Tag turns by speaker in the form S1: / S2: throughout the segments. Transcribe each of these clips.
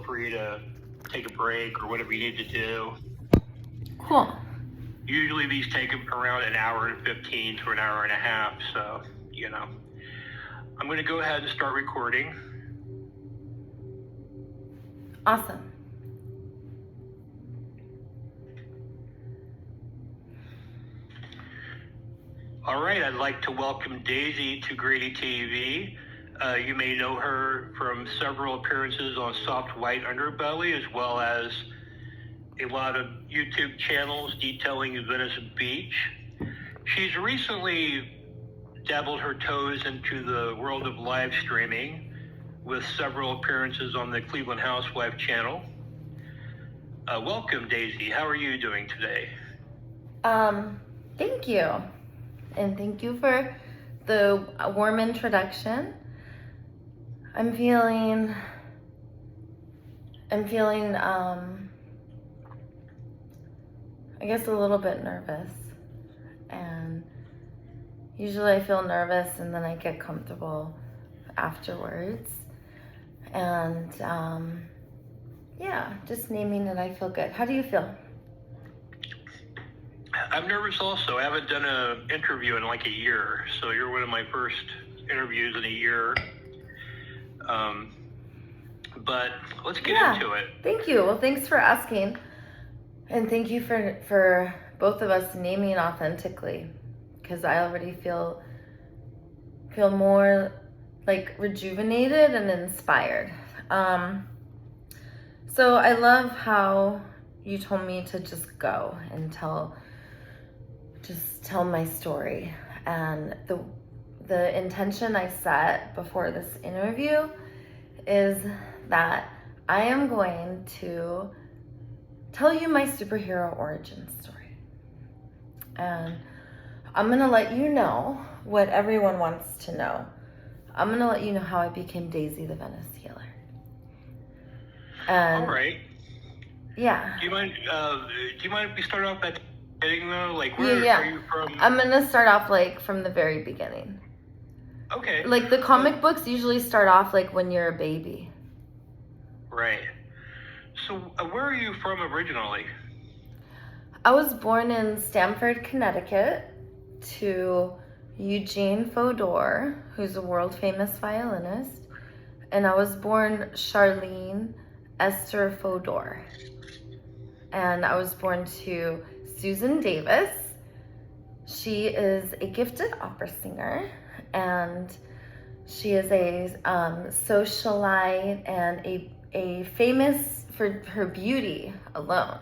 S1: free to take a break or whatever you need to do.
S2: Cool.
S1: Usually these take around an hour and 15 to an hour and a half, so, you know. I'm going to go ahead and start recording.
S2: Awesome.
S1: All right, I'd like to welcome Daisy to Grady TV. You may know her from several appearances on Soft White Underbelly, as well as a lot of YouTube channels detailing Venice Beach. She's recently dabbled her toes into the world of live streaming with several appearances on the Cleveland Housewife channel. Welcome, Daisy. How are you doing today?
S2: Thank you. And thank you for the warm introduction. I'm feeling, I guess a little bit nervous. And usually I feel nervous and then I get comfortable afterwards. And yeah, just naming it, I feel good. How do you feel?
S1: I'm nervous also. I haven't done an interview in like a year, so you're one of my first interviews in a year. But let's get into it.
S2: Thank you. Well, thanks for asking. And thank you for both of us naming authentically, because I already feel more like rejuvenated and inspired. So I love how you told me to just go and tell my story. And the intention I set before this interview is that I am going to tell you my superhero origin story. And I'm going to let you know what everyone wants to know. I'm going to let you know how I became Daisy the Venice Healer. And
S1: all right.
S2: Yeah.
S1: Do you mind if we start off at the beginning though? Like where are you from?
S2: I'm going to start off like from the very beginning.
S1: Okay.
S2: Like the comic books usually start off like when you're a baby.
S1: Right. So where are you from originally?
S2: I was born in Stamford, Connecticut, to Eugene Fodor, who's a world famous violinist. And I was born Charlene Esther Fodor. And I was born to Susan Davis. She is a gifted opera singer, and she is a socialite and a famous for her beauty alone.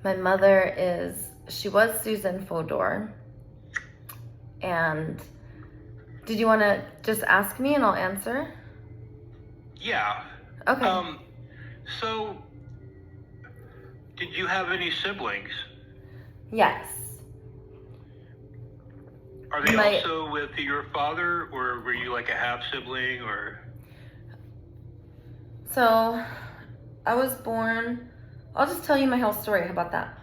S2: My mother she was Susan Fodor. And did you want to just ask me and I'll answer?
S1: Yeah.
S2: Okay.
S1: So did you have any siblings?
S2: Yes.
S1: Are they also with your father, or were you like a half sibling, or?
S2: So I was born, I'll just tell you my whole story. How about that?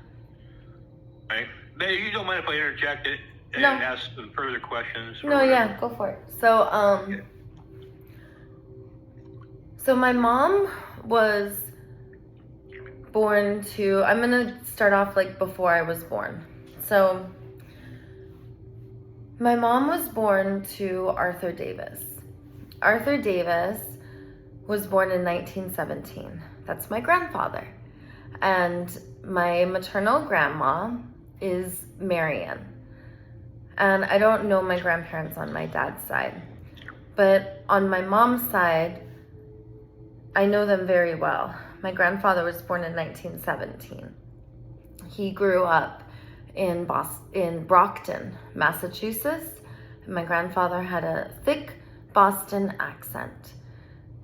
S1: Right. You don't mind if I interject it and ask some further questions?
S2: No, yeah, go for it. So, so my mom was born to, I'm going to start off like before I was born. So my mom was born to Arthur Davis. Arthur Davis was born in 1917. That's my grandfather. And my maternal grandma is Marion. And I don't know my grandparents on my dad's side. But on my mom's side, I know them very well. My grandfather was born in 1917. He grew up in Brockton, Massachusetts. My grandfather had a thick Boston accent.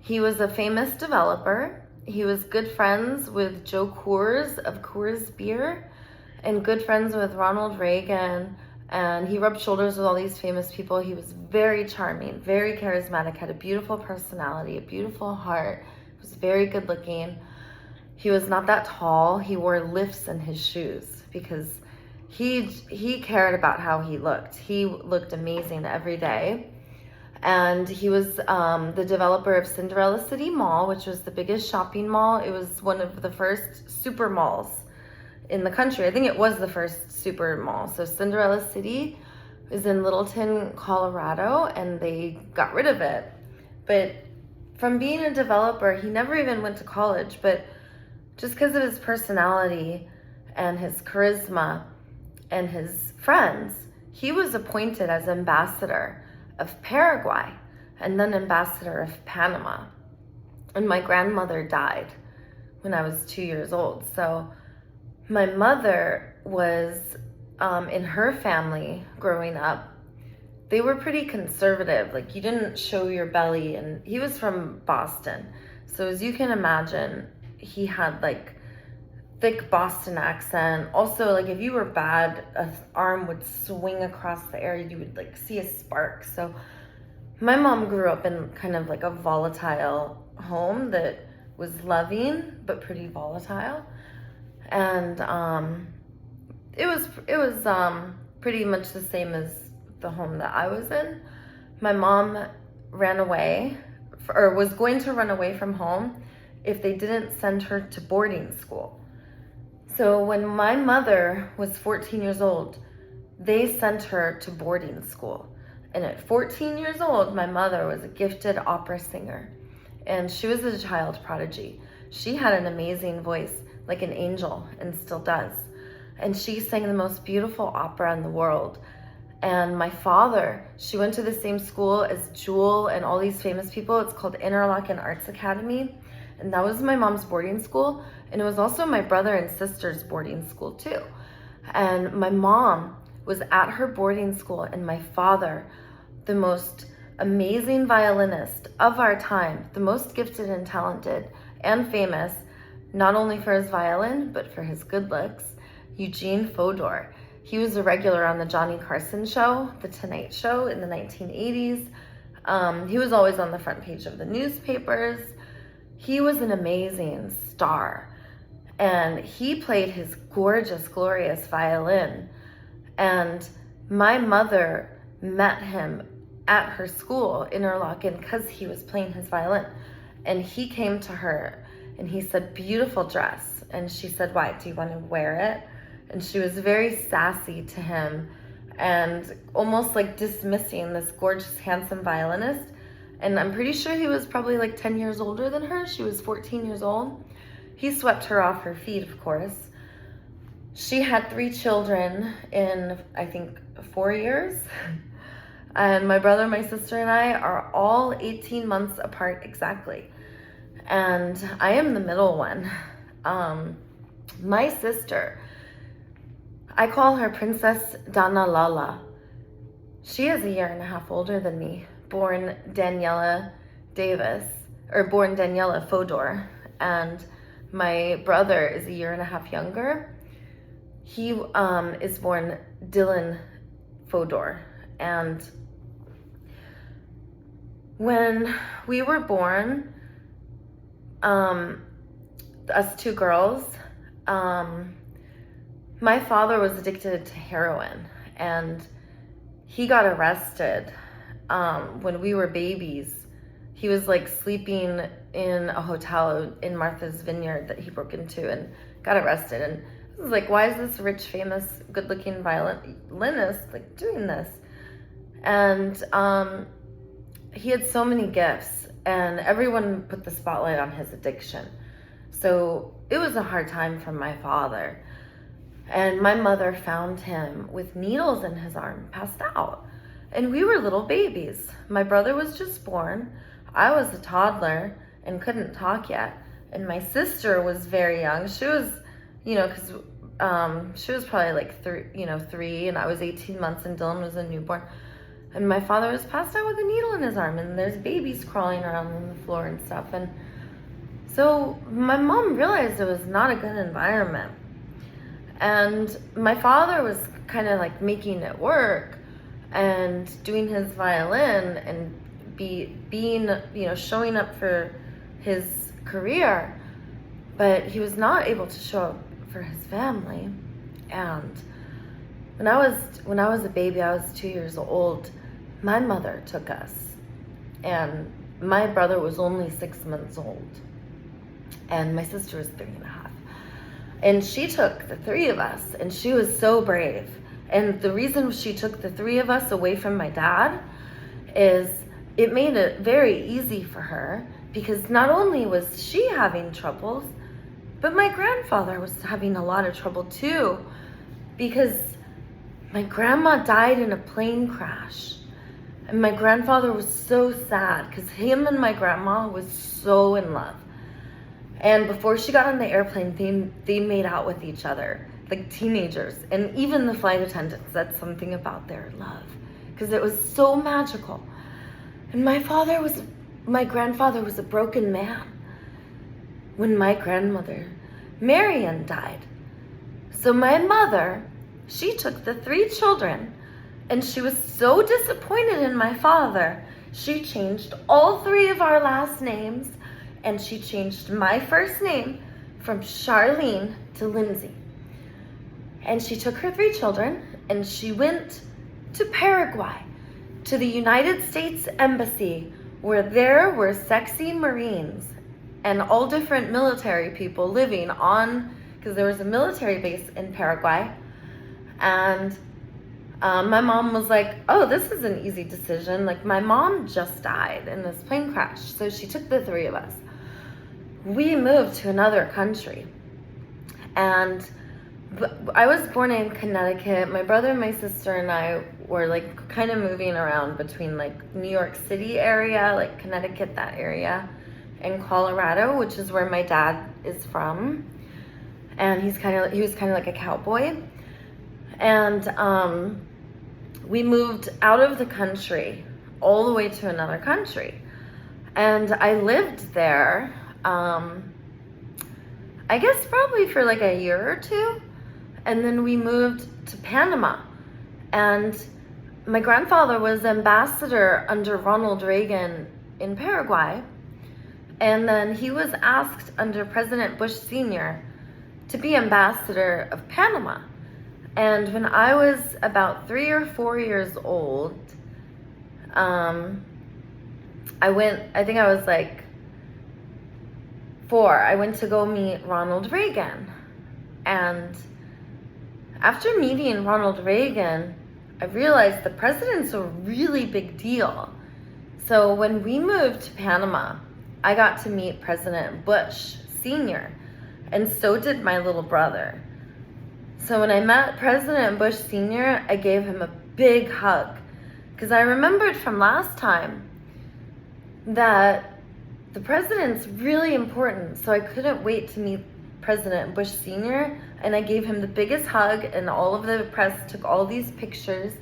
S2: He was a famous developer. He was good friends with Joe Coors of Coors Beer and good friends with Ronald Reagan. And he rubbed shoulders with all these famous people. He was very charming, very charismatic, had a beautiful personality, a beautiful heart, was very good looking. He was not that tall. He wore lifts in his shoes because he cared about how he looked. He looked amazing every day. And he was the developer of Cinderella City Mall, which was the biggest shopping mall. It was one of the first super malls in the country. I think it was the first super mall. So Cinderella City is in Littleton, Colorado, and they got rid of it. But from being a developer, he never even went to college, but just because of his personality and his charisma and his friends, he was appointed as ambassador of Paraguay and then ambassador of Panama. And my grandmother died when I was 2 years old. So my mother was, in her family growing up, they were pretty conservative. Like, you didn't show your belly, and he was from Boston. So as you can imagine, he had like thick Boston accent. Also, like, if you were bad, an arm would swing across the air. You would like see a spark. So my mom grew up in kind of like a volatile home that was loving, but pretty volatile. And it was pretty much the same as the home that I was in. My mom ran away, or was going to run away from home if they didn't send her to boarding school. So when my mother was 14 years old, they sent her to boarding school. And at 14 years old, my mother was a gifted opera singer, and she was a child prodigy. She had an amazing voice, like an angel, and still does. And she sang the most beautiful opera in the world. And my father, she went to the same school as Jewel and all these famous people. It's called Interlochen Arts Academy. And that was my mom's boarding school. And it was also my brother and sister's boarding school too. And my mom was at her boarding school, and my father, the most amazing violinist of our time, the most gifted and talented and famous, not only for his violin, but for his good looks, Eugene Fodor. He was a regular on the Johnny Carson show, The Tonight Show in the 1980s. He was always on the front page of the newspapers. He was an amazing star. And he played his gorgeous, glorious violin. And my mother met him at her school, Interlochen, because he was playing his violin. And he came to her and he said, "Beautiful dress." And she said, "Why? Do you want to wear it?" And she was very sassy to him and almost like dismissing this gorgeous, handsome violinist. And I'm pretty sure he was probably like 10 years older than her. She was 14 years old. He swept her off her feet, of course. She had 3 children in, I think, 4 years. And my brother, my sister, and I are all 18 months apart exactly. And I am the middle one. My sister, I call her Princess Dana Lala. She is a year and a half older than me, born Daniela Fodor. And my brother is a year and a half younger. He is born Dylan Fodor. And when we were born, us 2 girls, my father was addicted to heroin, and he got arrested when we were babies. He was like sleeping in a hotel in Martha's Vineyard that he broke into and got arrested. And I was like, why is this rich, famous, good-looking violinist like doing this? And he had so many gifts, and everyone put the spotlight on his addiction. So it was a hard time for my father. And my mother found him with needles in his arm, passed out. And we were little babies. My brother was just born. I was a toddler and couldn't talk yet. And my sister was very young. She was, because she was probably like 3, and I was 18 months, and Dylan was a newborn. And my father was passed out with a needle in his arm, and there's babies crawling around on the floor and stuff. And so my mom realized it was not a good environment. And my father was kind of like making it work and doing his violin and being, showing up for his career, but he was not able to show up for his family. And when I was a baby, I was 2 years old, my mother took us and my brother was only 6 months old, and my sister was 3.5. And she took the 3 of us, and she was so brave. And the reason she took the 3 of us away from my dad is it made it very easy for her, because not only was she having troubles, but my grandfather was having a lot of trouble too, because my grandma died in a plane crash. And my grandfather was so sad because him and my grandma was so in love. And before she got on the airplane, they made out with each other like teenagers. And even the flight attendants said something about their love because it was so magical. And my grandfather was a broken man when my grandmother, Marion, died. So my mother, she took the 3 children, and she was so disappointed in my father, she changed all 3 of our last names, and she changed my first name from Charlene to Lindsay. And she took her 3 children, and she went to Paraguay, to the United States Embassy, where there were sexy Marines and all different military people living on, because there was a military base in Paraguay. And my mom was like, oh, this is an easy decision. Like, my mom just died in this plane crash. So she took the 3 of us. We moved to another country. And I was born in Connecticut. My brother and my sister and I were like kind of moving around between like New York City area, like Connecticut, that area, and Colorado, which is where my dad is from. And he was kind of like a cowboy. And we moved out of the country all the way to another country. And I lived there, I guess probably for like a year or 2. And then we moved to Panama. And my grandfather was ambassador under Ronald Reagan in Paraguay. And then he was asked under President Bush Sr. to be ambassador of Panama. And when I was about 3 or 4 years old, I think I was like 4. I went to go meet Ronald Reagan. And after meeting Ronald Reagan, I realized the president's a really big deal. So when we moved to Panama, I got to meet President Bush Sr., and so did my little brother. So when I met President Bush Sr., I gave him a big hug, because I remembered from last time that the president's really important, so I couldn't wait to meet President Bush Sr., and I gave him the biggest hug, and all of the press took all these pictures.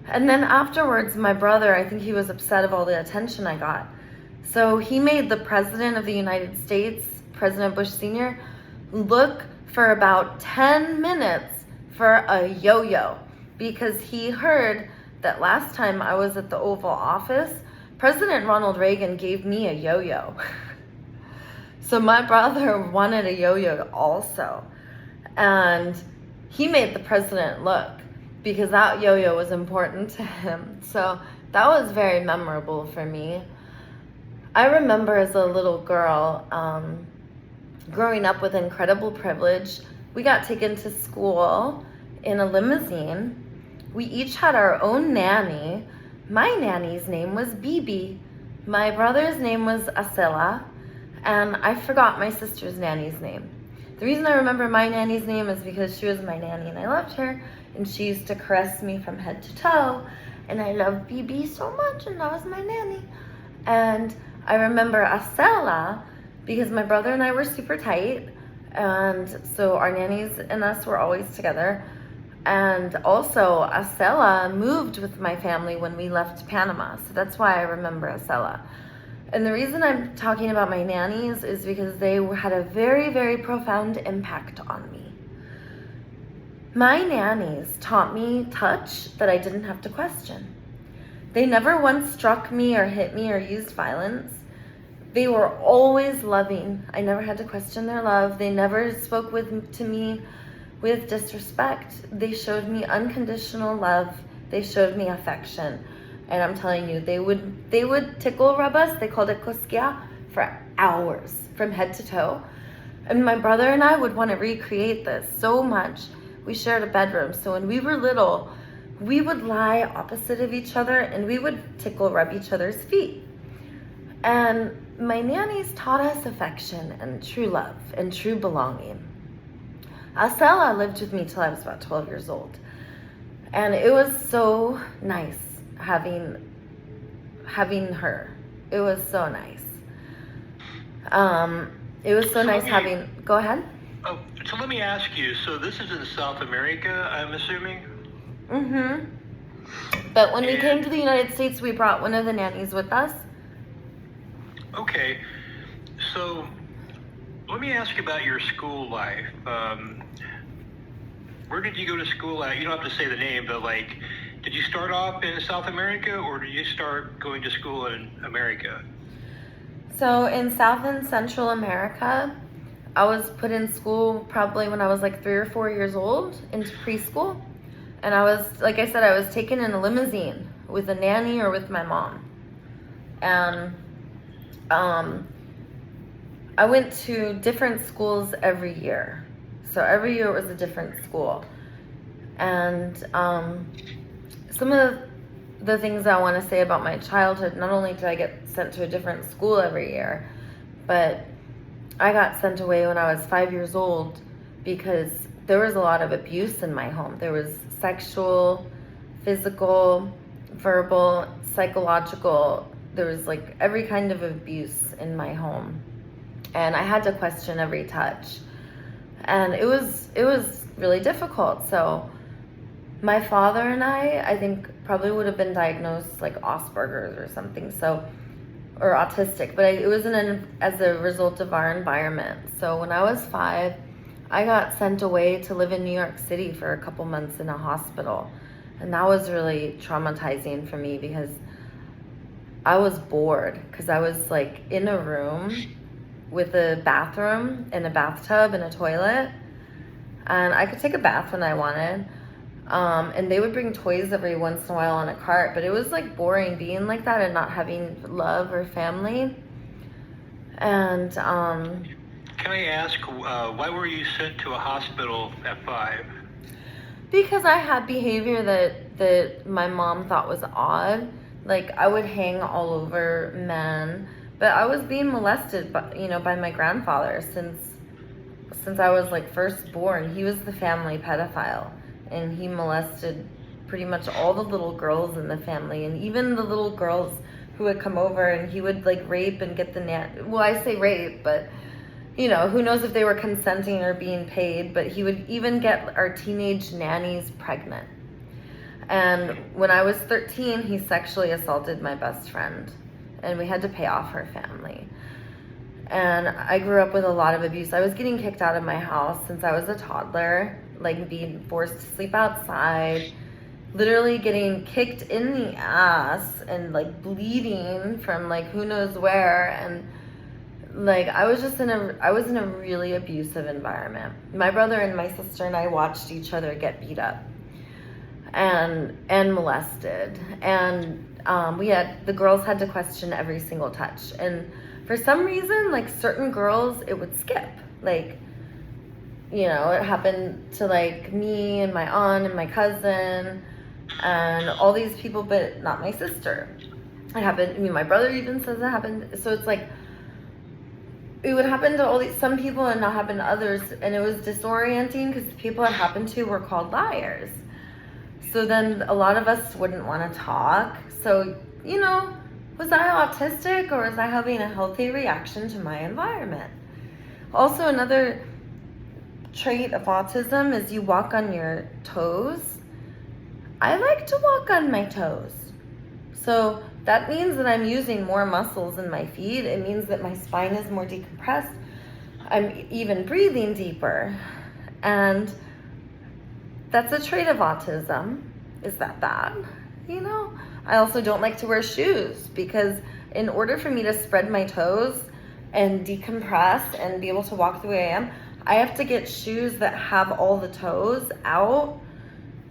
S2: And then afterwards, my brother, I think he was upset of all the attention I got. So he made the President of the United States, President Bush Sr., look for about 10 minutes for a yo-yo, because he heard that last time I was at the Oval Office, President Ronald Reagan gave me a yo-yo. So my brother wanted a yo-yo also. And he made the president look, because that yo-yo was important to him. So that was very memorable for me. I remember as a little girl, growing up with incredible privilege, we got taken to school in a limousine. We each had our own nanny. My nanny's name was Bibi. My brother's name was Acela, and I forgot my sister's nanny's name. The reason I remember my nanny's name is because she was my nanny and I loved her, and she used to caress me from head to toe, and I loved Bibi so much, and that was my nanny. And I remember Acela because my brother and I were super tight, and so our nannies and us were always together. And also, Acela moved with my family when we left Panama, so that's why I remember Acela. And the reason I'm talking about my nannies is because they had a very, very profound impact on me. My nannies taught me touch that I didn't have to question. They never once struck me or hit me or used violence. They were always loving. I never had to question their love. They never spoke to me with disrespect. They showed me unconditional love. They showed me affection. And I'm telling you, they would tickle rub us, they called it cosquilla, for hours, from head to toe. And my brother and I would want to recreate this so much. We shared a bedroom, so when we were little, we would lie opposite of each other and we would tickle rub each other's feet. And my nannies taught us affection and true love and true belonging. Acela lived with me till I was about 12 years old. And it was so nice having her. It was so nice. It was so nice having, go ahead.
S1: Oh, so let me ask you, so this is in South America, I'm assuming?
S2: Mm-hmm. But when we came to the United States, we brought one of the nannies with us.
S1: Okay, so let me ask you about your school life. Where did you go to school at? You don't have to say the name, but like, did you start off in South America or did you start going to school in America?
S2: So in South and Central America, I was put in school probably when I was like 3 or 4 years old into preschool. And I was, like I said, I was taken in a limousine with a nanny or with my mom. And I went to different schools every year. So every year it was a different school. And some of the things I want to say about my childhood, not only did I get sent to a different school every year, but I got sent away when I was 5 years old because there was a lot of abuse in my home. There was sexual, physical, verbal, psychological. There was like every kind of abuse in my home. And I had to question every touch. And it was really difficult. So my father and I think probably would have been diagnosed like Asperger's or something, or autistic, but it was as a result of our environment. So when I was 5, I got sent away to live in New York City for a couple months in a hospital. And that was really traumatizing for me because I was bored because I was like in a room with a bathroom and a bathtub and a toilet, and I could take a bath when I wanted. And they would bring toys every once in a while on a cart, but it was like boring being like that and not having love or family. And
S1: can I ask, why were you sent to a hospital at 5?
S2: Because I had behavior that my mom thought was odd. Like I would hang all over men, but I was being molested by my grandfather since I was like first born. He was the family pedophile, and he molested pretty much all the little girls in the family, and even the little girls who would come over, and he would like rape and get well, I say rape, but who knows if they were consenting or being paid, but he would even get our teenage nannies pregnant. And when I was 13, he sexually assaulted my best friend, and we had to pay off her family. And I grew up with a lot of abuse. I was getting kicked out of my house since I was a toddler, like being forced to sleep outside, literally getting kicked in the ass and like bleeding from like who knows where. And like I was in a really abusive environment. My brother and my sister and I watched each other get beat up and molested, and the girls had to question every single touch. And for some reason, like certain girls, it would skip. Like, it happened to like me and my aunt and my cousin and all these people, but not my sister. It happened. My brother even says it happened. So it's like it would happen to some people and not happen to others, and it was disorienting because the people it happened to were called liars. So then a lot of us wouldn't want to talk. So was I autistic, or was I having a healthy reaction to my environment? Also, another trait of autism is you walk on your toes. I like to walk on my toes. So that means that I'm using more muscles in my feet. It means that my spine is more decompressed. I'm even breathing deeper. And that's a trait of autism. Is that bad? I also don't like to wear shoes because in order for me to spread my toes and decompress and be able to walk the way I am, I have to get shoes that have all the toes out.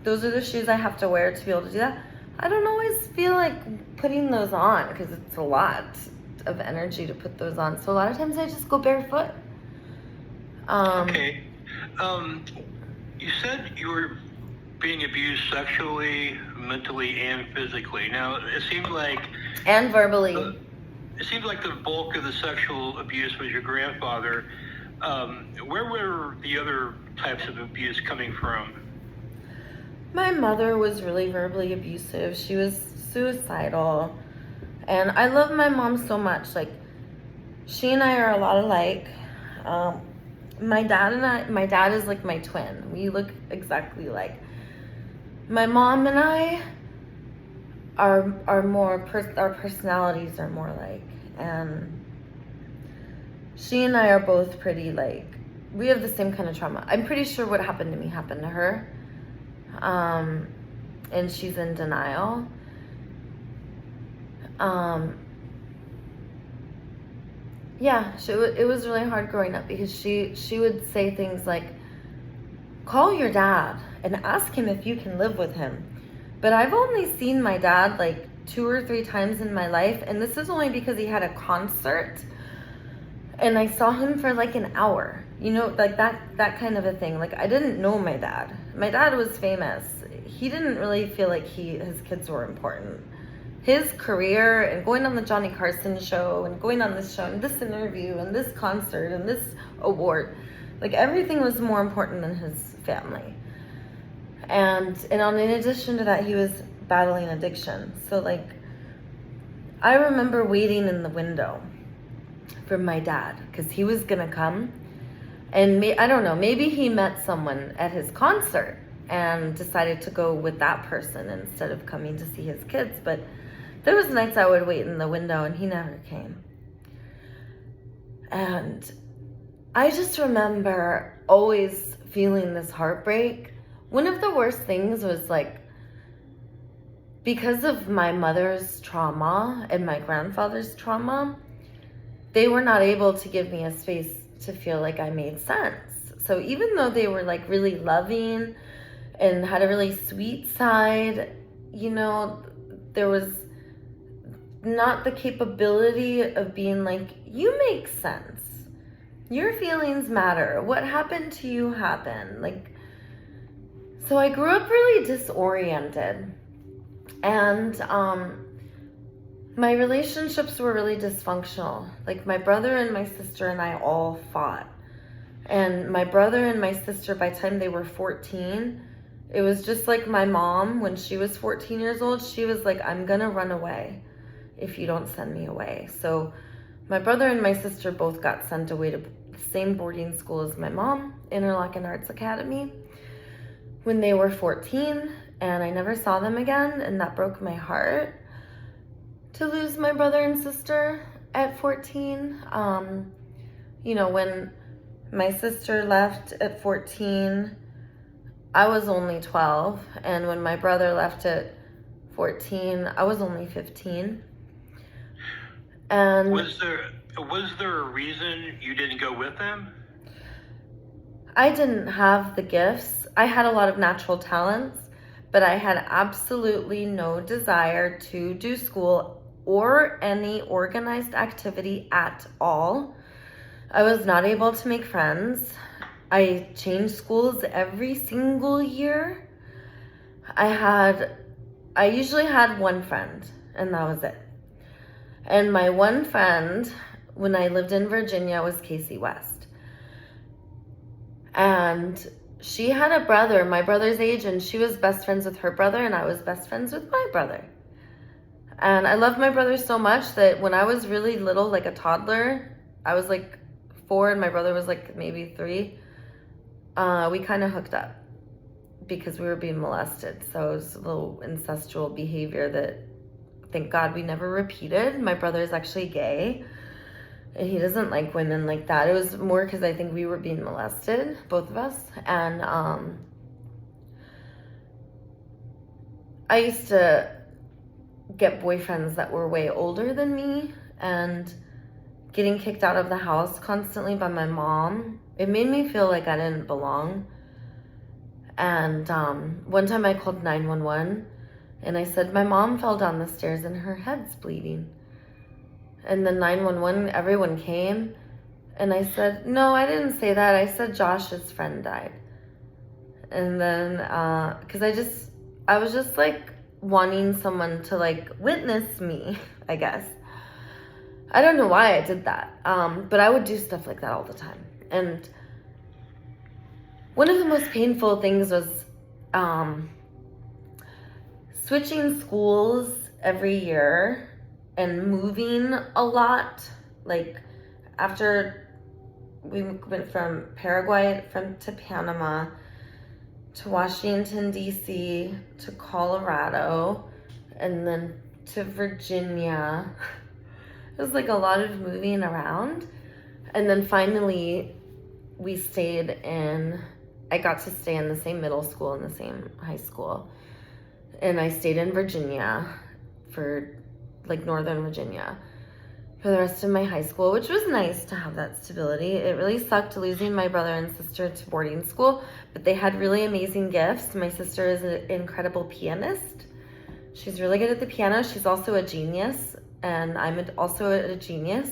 S2: Those are the shoes I have to wear to be able to do that. I don't always feel like putting those on because it's a lot of energy to put those on. So a lot of times I just go barefoot.
S1: Okay. You said you were being abused sexually, mentally, and physically. Now, it seems like
S2: And verbally.
S1: The bulk of the sexual abuse was your grandfather. Where were the other types of abuse coming from?
S2: My mother was really verbally abusive. She was suicidal. And I love my mom so much. Like, she and I are a lot alike. My dad is like my twin. We look exactly alike. My mom and I are more, our personalities are more alike. And she and I are both pretty like, we have the same kind of trauma. I'm pretty sure what happened to me happened to her. And she's in denial. Yeah, it was really hard growing up because she would say things like, call your dad and ask him if you can live with him. But I've only seen my dad like 2 or 3 times in my life, and this is only because he had a concert and I saw him for like an hour. You know, like that kind of a thing. Like, I didn't know my dad. My dad was famous. He didn't really feel like his kids were important. His career and going on the Johnny Carson show and going on this show and this interview and this concert and this award, like everything was more important than his family. And in addition to that, he was battling addiction. So like, I remember waiting in the window for my dad because he was gonna come, and I don't know, maybe he met someone at his concert and decided to go with that person instead of coming to see his kids. But there was nights I would wait in the window and he never came. And I just remember always feeling this heartbreak. One of the worst things was like, because of my mother's trauma and my grandfather's trauma, they were not able to give me a space to feel like I made sense. So even though they were like really loving and had a really sweet side, you know, there was not the capability of being like, you make sense. Your feelings matter. What happened to you happened. Like, so I grew up really disoriented. And my relationships were really dysfunctional. Like, my brother and my sister and I all fought. And my brother and my sister, by the time they were 14, it was just like my mom, when she was 14 years old, she was like, I'm gonna run away if you don't send me away. So my brother and my sister both got sent away to the same boarding school as my mom, Interlochen Arts Academy, when they were 14, and I never saw them again, and that broke my heart to lose my brother and sister at 14. You know, when my sister left at 14, I was only 12, and when my brother left at 14, I was only 15. And
S1: was there a reason you didn't go with them?
S2: I didn't have the gifts. I had a lot of natural talents, but I had absolutely no desire to do school or any organized activity at all. I was not able to make friends. I changed schools every single year. I usually had one friend, and that was it. And my one friend, when I lived in Virginia, was Casey West. And she had a brother, my brother's age, and she was best friends with her brother, and I was best friends with my brother. And I loved my brother so much that when I was really little, like a toddler, I was like 4 and my brother was like maybe 3, we kind of hooked up because we were being molested. So it was a little incestual behavior that, thank God, we never repeated. My brother is actually gay, and he doesn't like women like that. It was more because I think we were being molested, both of us. And I used to get boyfriends that were way older than me, and getting kicked out of the house constantly by my mom, it made me feel like I didn't belong. And one time I called 911 And I said, my mom fell down the stairs and her head's bleeding. And then 911, everyone came. And I said, no, I didn't say that. I said Josh's friend died. And then, because I was just like wanting someone to like witness me, I guess. I don't know why I did that. But I would do stuff like that all the time. And one of the most painful things was switching schools every year and moving a lot. Like after we went from Paraguay to Panama to Washington, D.C., to Colorado, and then to Virginia. It was like a lot of moving around. And then finally I got to stay in the same middle school and the same high school. And I stayed in Virginia for like Northern Virginia for the rest of my high school, which was nice to have that stability. It really sucked losing my brother and sister to boarding school, but they had really amazing gifts. My sister is an incredible pianist. She's really good at the piano. She's also a genius, and I'm also a genius.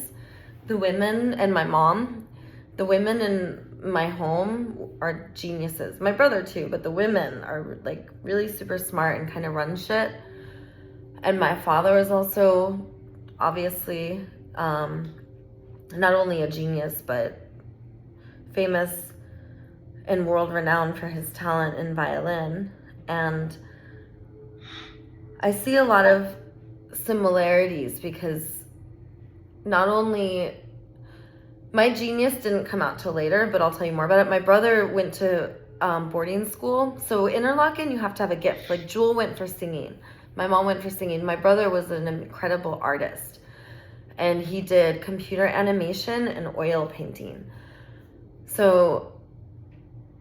S2: The women and my mom, the women in my home are geniuses. My brother too, but the women are like really super smart and kind of run shit. And my father is also obviously not only a genius, but famous and world renowned for his talent in violin. And I see a lot of similarities because not only my genius didn't come out till later, but I'll tell you more about it. My brother went to boarding school. So Interlochen, you have to have a gift. Like Jewel went for singing. My mom went for singing. My brother was an incredible artist. And he did computer animation and oil painting. So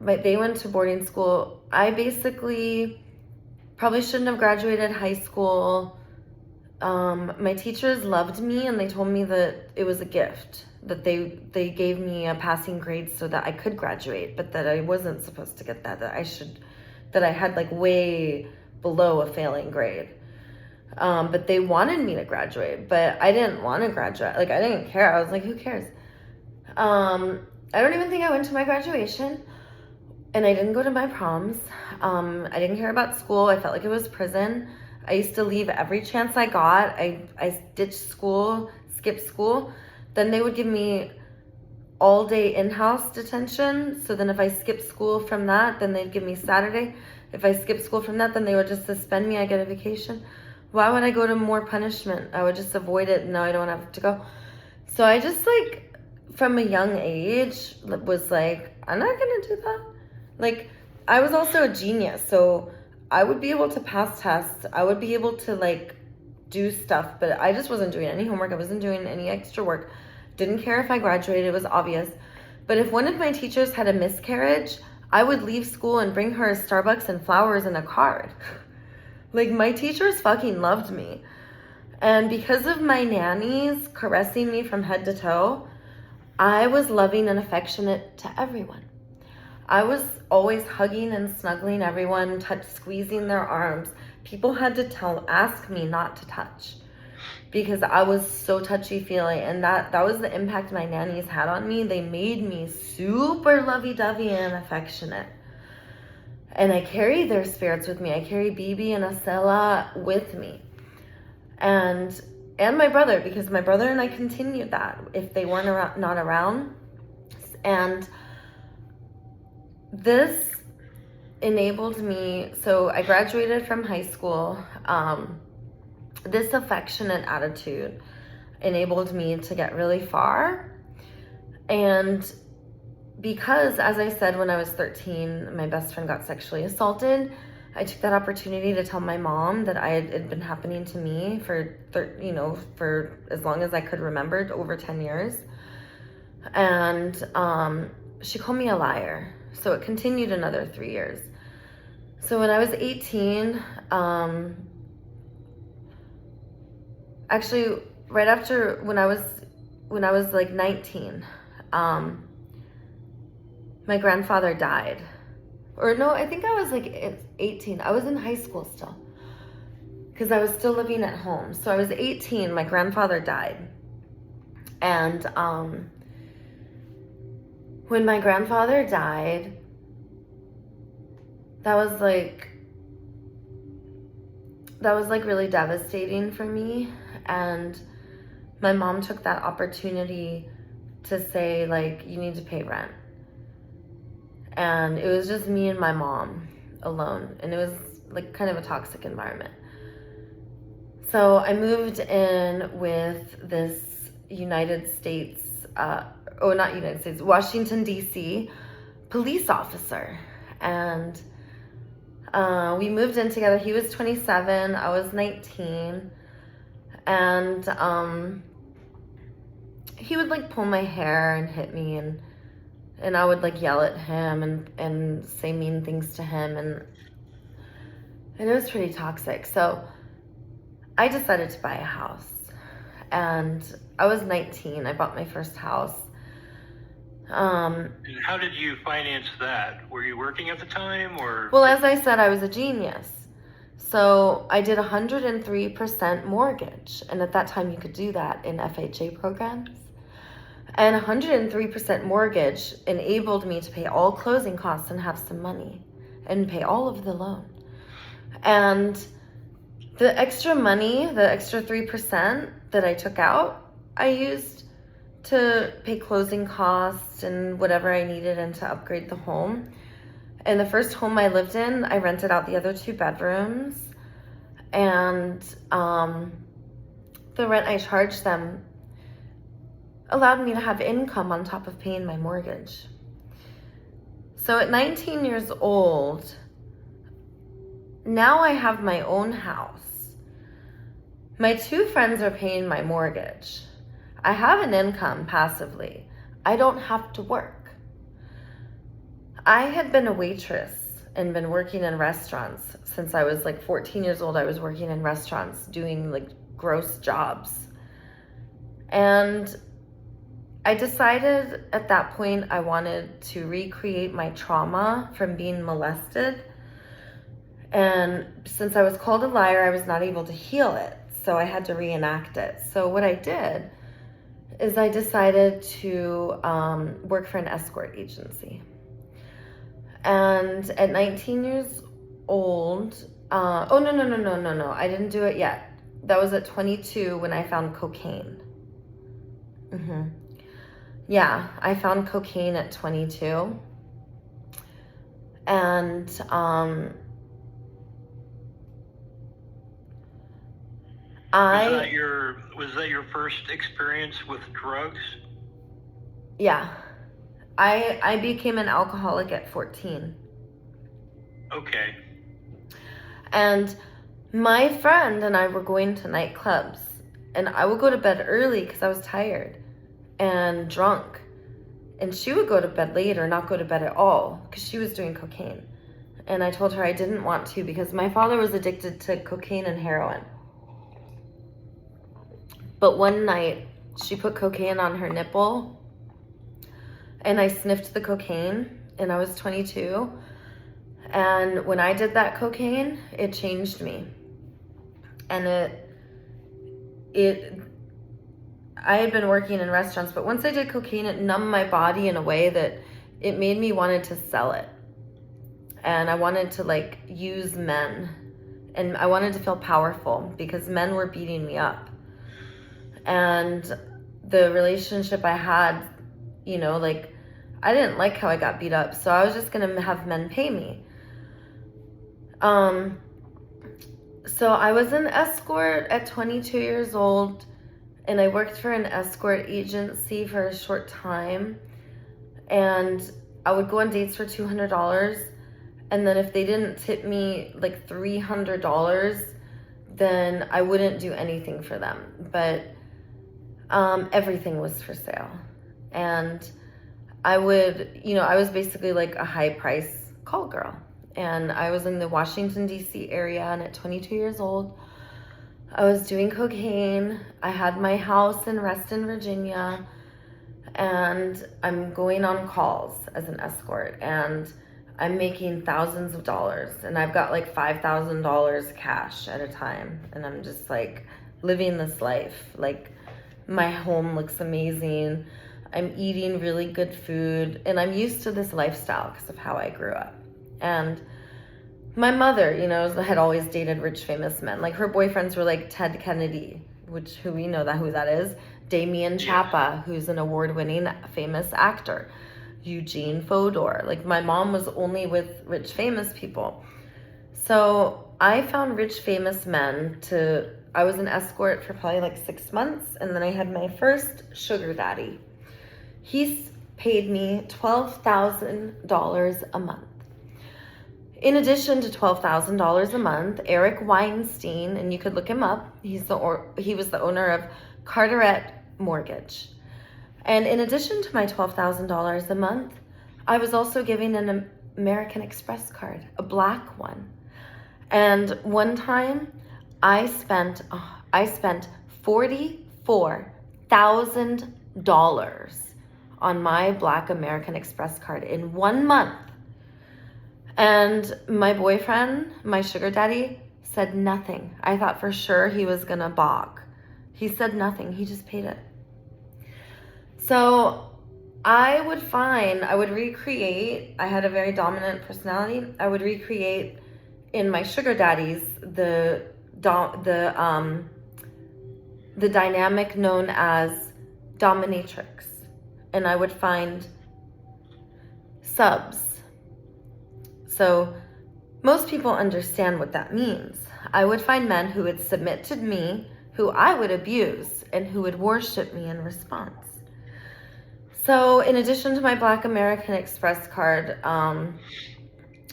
S2: they went to boarding school. I basically probably shouldn't have graduated high school. My teachers loved me and they told me that it was a gift, that they gave me a passing grade so that I could graduate, but that I wasn't supposed to get that I had like way below a failing grade. But they wanted me to graduate, but I didn't want to graduate. Like I didn't care. I was like, who cares? I don't even think I went to my graduation, and I didn't go to my proms. I didn't care about school. I felt like it was prison. I used to leave every chance I got. I ditched school, skipped school. Then they would give me all day in-house detention. So then if I skipped school from that, then they'd give me Saturday. If I skipped school from that, then they would just suspend me. I get a vacation. Why would I go to more punishment? I would just avoid it. Now I don't have to go. So I just like, from a young age, was like, I'm not gonna do that. Like, I was also a genius. So I would be able to pass tests. I would be able to like do stuff, but I just wasn't doing any homework. I wasn't doing any extra work. Didn't care if I graduated. It was obvious. But if one of my teachers had a miscarriage, I would leave school and bring her Starbucks and flowers and a card. Like my teachers fucking loved me. And because of my nannies caressing me from head to toe, I was loving and affectionate to everyone. I was always hugging and snuggling everyone, squeezing their arms. People had to ask me not to touch because I was so touchy-feely, and that was the impact my nannies had on me. They made me super lovey-dovey and affectionate. And I carry their spirits with me. I carry Bibi and Acela with me. And my brother, because my brother and I continued that if they weren't not around. And this enabled me, so I graduated from high school. This affectionate attitude enabled me to get really far. And because, as I said, when I was 13, my best friend got sexually assaulted, I took that opportunity to tell my mom that it had been happening to me for as long as I could remember, over 10 years. And she called me a liar. So it continued another 3 years. So when I was 18, actually right after when I was like 19, my grandfather died. Or no, I think I was like 18. I was in high school still. because I was still living at home. So I was 18, my grandfather died. And when my grandfather died, that was like really devastating for me. And my mom took that opportunity to say, like, you need to pay rent. And it was just me and my mom alone. And it was like kind of a toxic environment. So I moved in with this Washington, D.C. police officer. And we moved in together. He was 27, I was 19. And he would like pull my hair and hit me, and I would like yell at him and say mean things to him, and it was pretty toxic. So I decided to buy a house, and I was 19. I bought my first house.
S1: And how did you finance that? Were you working at the time, or?
S2: Well, as I said, I was a genius. So I did 103% mortgage, and at that time you could do that in FHA programs. And 103% mortgage enabled me to pay all closing costs and have some money and pay all of the loan. And the extra money, the extra 3% that I took out, I used to pay closing costs and whatever I needed and to upgrade the home. And the first home I lived in, I rented out the other 2 bedrooms. And the rent I charged them allowed me to have income on top of paying my mortgage. So at 19 years old, now I have my own house. My 2 friends are paying my mortgage. I have an income passively. I don't have to work. I had been a waitress and been working in restaurants since I was like 14 years old. I was working in restaurants doing like gross jobs. And I decided at that point I wanted to recreate my trauma from being molested. And since I was called a liar, I was not able to heal it. So I had to reenact it. So what I did is I decided to work for an escort agency. And at 19 years old, no, I didn't do it yet. That was at 22 when I found cocaine. Yeah, I found cocaine at 22. And
S1: was that your first experience with drugs?
S2: Yeah. I became an alcoholic at 14.
S1: Okay.
S2: And my friend and I were going to nightclubs, and I would go to bed early because I was tired and drunk. And she would go to bed late or not go to bed at all because she was doing cocaine. And I told her I didn't want to because my father was addicted to cocaine and heroin. But one night she put cocaine on her nipple, and I sniffed the cocaine, and I was 22. And when I did that cocaine, it changed me. And I had been working in restaurants, but once I did cocaine, it numbed my body in a way that it made me wanted to sell it. And I wanted to like use men, and I wanted to feel powerful because men were beating me up. And the relationship I had, you know, like I didn't like how I got beat up, so I was just gonna have men pay me. So I was an escort at 22 years old, and I worked for an escort agency for a short time, and I would go on dates for $200, and then if they didn't tip me like $300, then I wouldn't do anything for them. But everything was for sale. And I would, you know, I was basically like a high price call girl. And I was in the Washington, D.C. area, and at 22 years old, I was doing cocaine. I had my house in Reston, Virginia, and I'm going on calls as an escort. And I'm making thousands of dollars, and I've got like $5,000 cash at a time, and I'm just like living this life. Like, my home looks amazing. I'm eating really good food, and I'm used to this lifestyle because of how I grew up. And my mother, you know, had always dated rich, famous men. Like, her boyfriends were like Ted Kennedy, who we know who that is. Damien Chapa, who's an award-winning famous actor. Eugene Fodor. Like, my mom was only with rich, famous people. So I found rich, famous men I was an escort for probably like 6 months, and then I had my first sugar daddy. He's paid me $12,000 a month. In addition to $12,000 a month, Eric Weinstein, and you could look him up, he was the owner of Carteret Mortgage. And in addition to my $12,000 a month, I was also giving an American Express card, a black one. And one time I spent $44,000 on my black American Express card in 1 month. And my boyfriend, my sugar daddy, said nothing. I thought for sure he was gonna balk. He said nothing, he just paid it. So I would recreate, I had a very dominant personality. I would recreate in my sugar daddies the dynamic known as dominatrix. And I would find subs. So most people understand what that means. I would find men who would submit to me, who I would abuse, and who would worship me in response. So in addition to my black American Express card,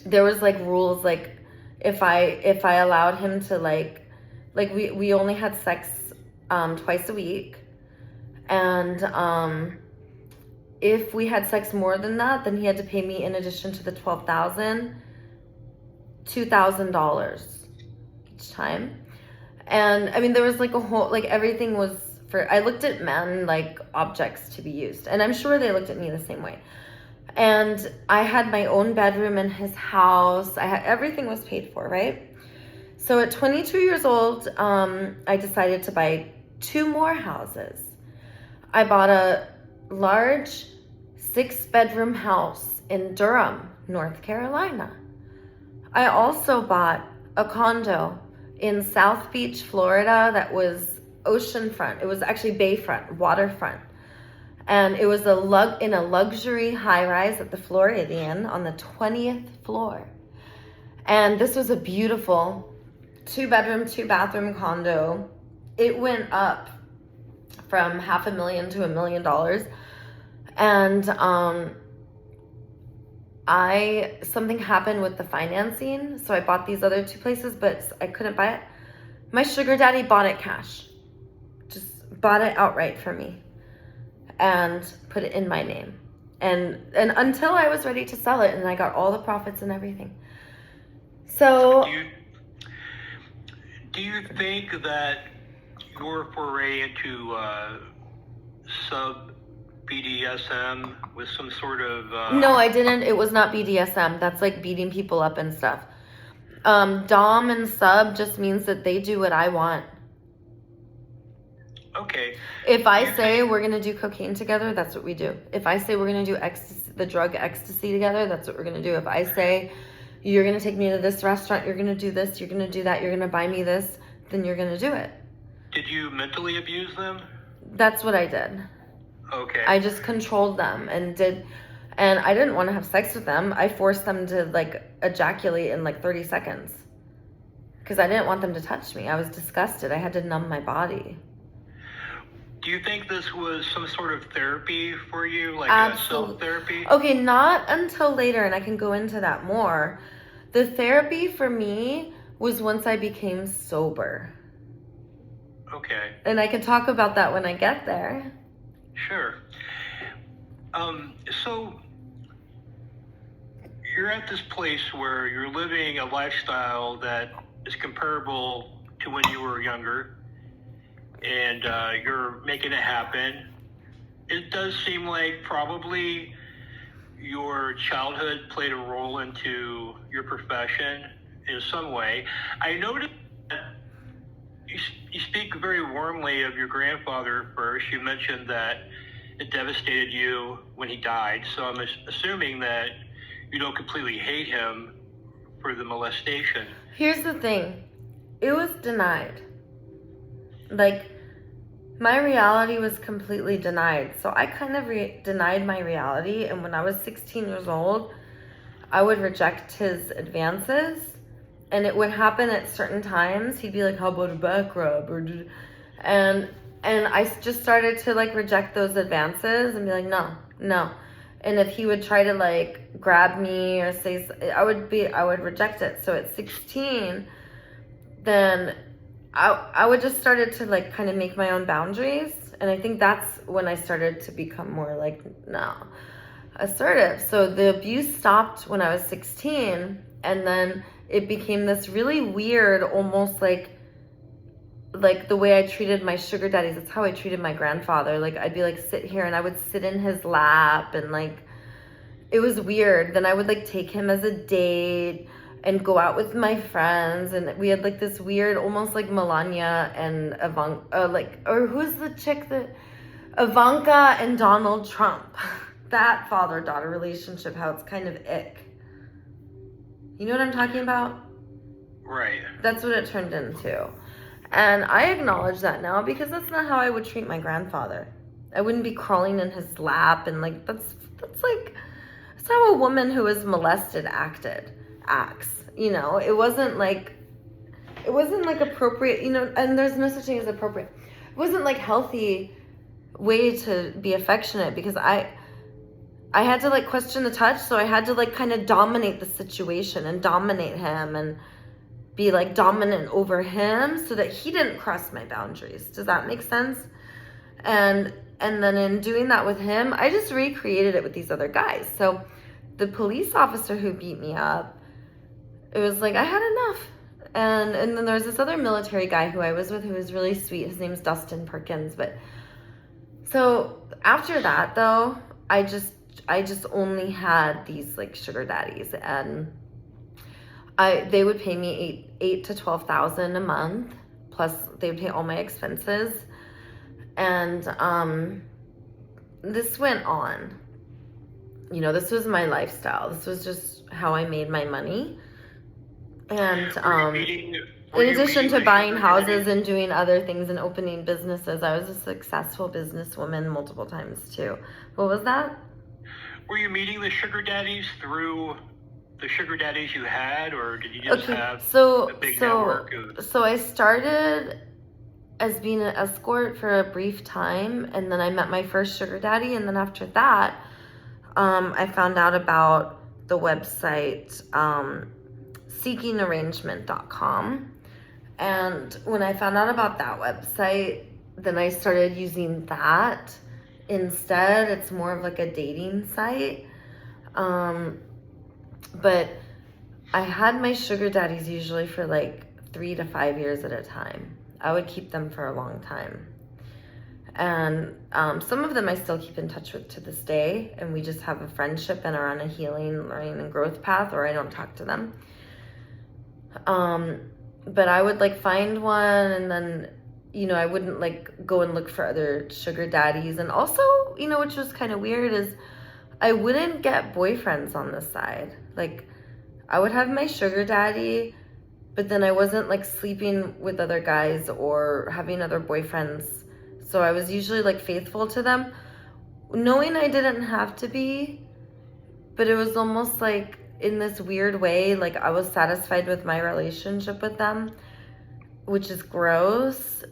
S2: there was like rules, like if I allowed him to like we only had sex twice a week, and if we had sex more than that, then he had to pay me, in addition to the $12,000, $2,000 each time. And I mean, there was like a whole, like, everything was I looked at men like objects to be used, and I'm sure they looked at me the same way. And I had my own bedroom in his house. Everything was paid for, right? So at 22 years old, I decided to buy 2 more houses. I bought a large 6-bedroom house in Durham, North Carolina. I also bought a condo in South Beach, Florida, that was oceanfront. It was actually bayfront, waterfront. And it was in a luxury high-rise at the Floridian on the 20th floor. And this was a beautiful 2-bedroom, 2-bathroom condo. It went up from $500,000 to $1 million. And something happened with the financing, so I bought these other 2 places, but I couldn't buy it. My sugar daddy bought it cash. Just bought it outright for me and put it in my name. And until I was ready to sell it, and I got all the profits and everything. So
S1: do you think that your foray into sub BDSM was some sort of
S2: No, I didn't. It was not BDSM. That's like beating people up and stuff. Dom and sub just means that they do what I want.
S1: Okay.
S2: If I say we're going to do cocaine together, that's what we do. If I say we're going to do the drug ecstasy together, that's what we're going to do. If I say you're going to take me to this restaurant, you're going to do this, you're going to do that, you're going to buy me this, then you're going to do it.
S1: Did you mentally abuse them?
S2: That's what I did.
S1: Okay.
S2: I just controlled them and I didn't want to have sex with them. I forced them to like ejaculate in like 30 seconds because I didn't want them to touch me. I was disgusted. I had to numb my body.
S1: Do you think this was some sort of therapy for you, like
S2: Absolutely.
S1: self-therapy?
S2: Okay, not until later, and I can go into that more. The therapy for me was once I became sober.
S1: Okay.
S2: And I can talk about that when I get there.
S1: Sure. So you're at this place where you're living a lifestyle that is comparable to when you were younger, and you're making it happen. It does seem like probably your childhood played a role into your profession in some way. I noticed that you speak very warmly of your grandfather first. You mentioned that it devastated you when he died. So I'm assuming that you don't completely hate him for the molestation.
S2: Here's the thing. It was denied. Like, my reality was completely denied. So I kind of denied my reality. And when I was 16 years old, I would reject his advances. And it would happen at certain times. He'd be like, how about a back rub? And I just started to like reject those advances and be like, no. And if he would try to like grab me or say, I would reject it. So at 16, then I would just started to like kind of make my own boundaries. And I think that's when I started to become more like, assertive. So the abuse stopped when I was 16, and then it became this really weird, almost like the way I treated my sugar daddies. That's how I treated my grandfather. Like, I'd be like, sit here, and I would sit in his lap, and like, it was weird. Then I would like take him as a date and go out with my friends, and we had like this weird, almost like Melania and Ivanka, or who's the chick that, Ivanka and Donald Trump. That father-daughter relationship, how it's kind of ick. You know what I'm talking about?
S1: Right.
S2: That's what it turned into. And I acknowledge that now, because that's not how I would treat my grandfather. I wouldn't be crawling in his lap, and like, that's how a woman who was molested acts. You know, it wasn't like appropriate, you know, and there's no such thing as appropriate. It wasn't like healthy way to be affectionate, because I had to like question the touch, so I had to like kind of dominate the situation and dominate him and be like dominant over him so that he didn't cross my boundaries. Does that make sense? And then in doing that with him, I just recreated it with these other guys. So the police officer who beat me up, it was like, I had enough. And then there's this other military guy who I was with who was really sweet. His name's Dustin Perkins. But so after that, though, I just only had these like sugar daddies, and they would pay me $8,000 to $12,000 a month, plus they would pay all my expenses. And this went on. You know, this was my lifestyle. This was just how I made my money. And in addition to buying houses and doing other things and opening businesses, I was a successful businesswoman multiple times too. What was that?
S1: Were you meeting the sugar daddies through the sugar daddies you had, or did you just have a big network of...
S2: So I started as being an escort for a brief time, and then I met my first sugar daddy, and then after that, I found out about the website seekingarrangement.com. And when I found out about that website, then I started using that instead. It's more of like a dating site. But I had my sugar daddies usually for like 3 to 5 years at a time. I would keep them for a long time. And some of them I still keep in touch with to this day, and we just have a friendship and are on a healing, learning, and growth path, or I don't talk to them. But I would like find one, and then, you know, I wouldn't like go and look for other sugar daddies. And also, you know, which was kind of weird, is I wouldn't get boyfriends on the side. Like, I would have my sugar daddy, but then I wasn't like sleeping with other guys or having other boyfriends. So I was usually like faithful to them, knowing I didn't have to be, but it was almost like in this weird way, like I was satisfied with my relationship with them, which is gross,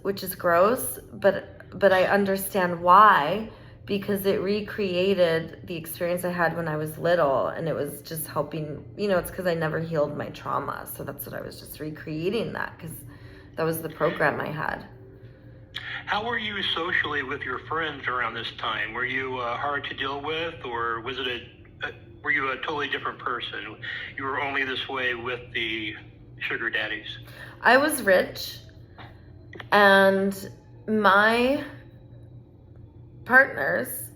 S2: but I understand why, because it recreated the experience I had when I was little, and it was just helping, you know, it's because I never healed my trauma. So that's what I was just recreating, that, because that was the program I had.
S1: How were you socially with your friends around this time? Were you hard to deal with, or was it were you a totally different person? You were only this way with the sugar daddies.
S2: I was rich, and my partners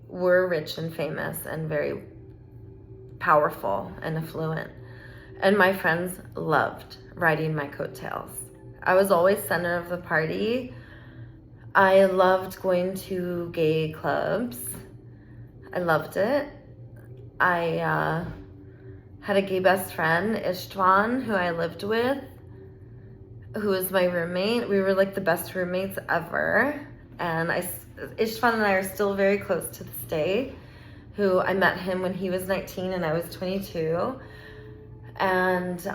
S2: were rich and famous and very powerful and affluent. And my friends loved riding my coattails. I was always center of the party. I loved going to gay clubs. I loved it. I had a gay best friend, Istvan, who I lived with, who was my roommate. We were like the best roommates ever. And Istvan and I are still very close to this day. Who I met him when he was 19 and I was 22. And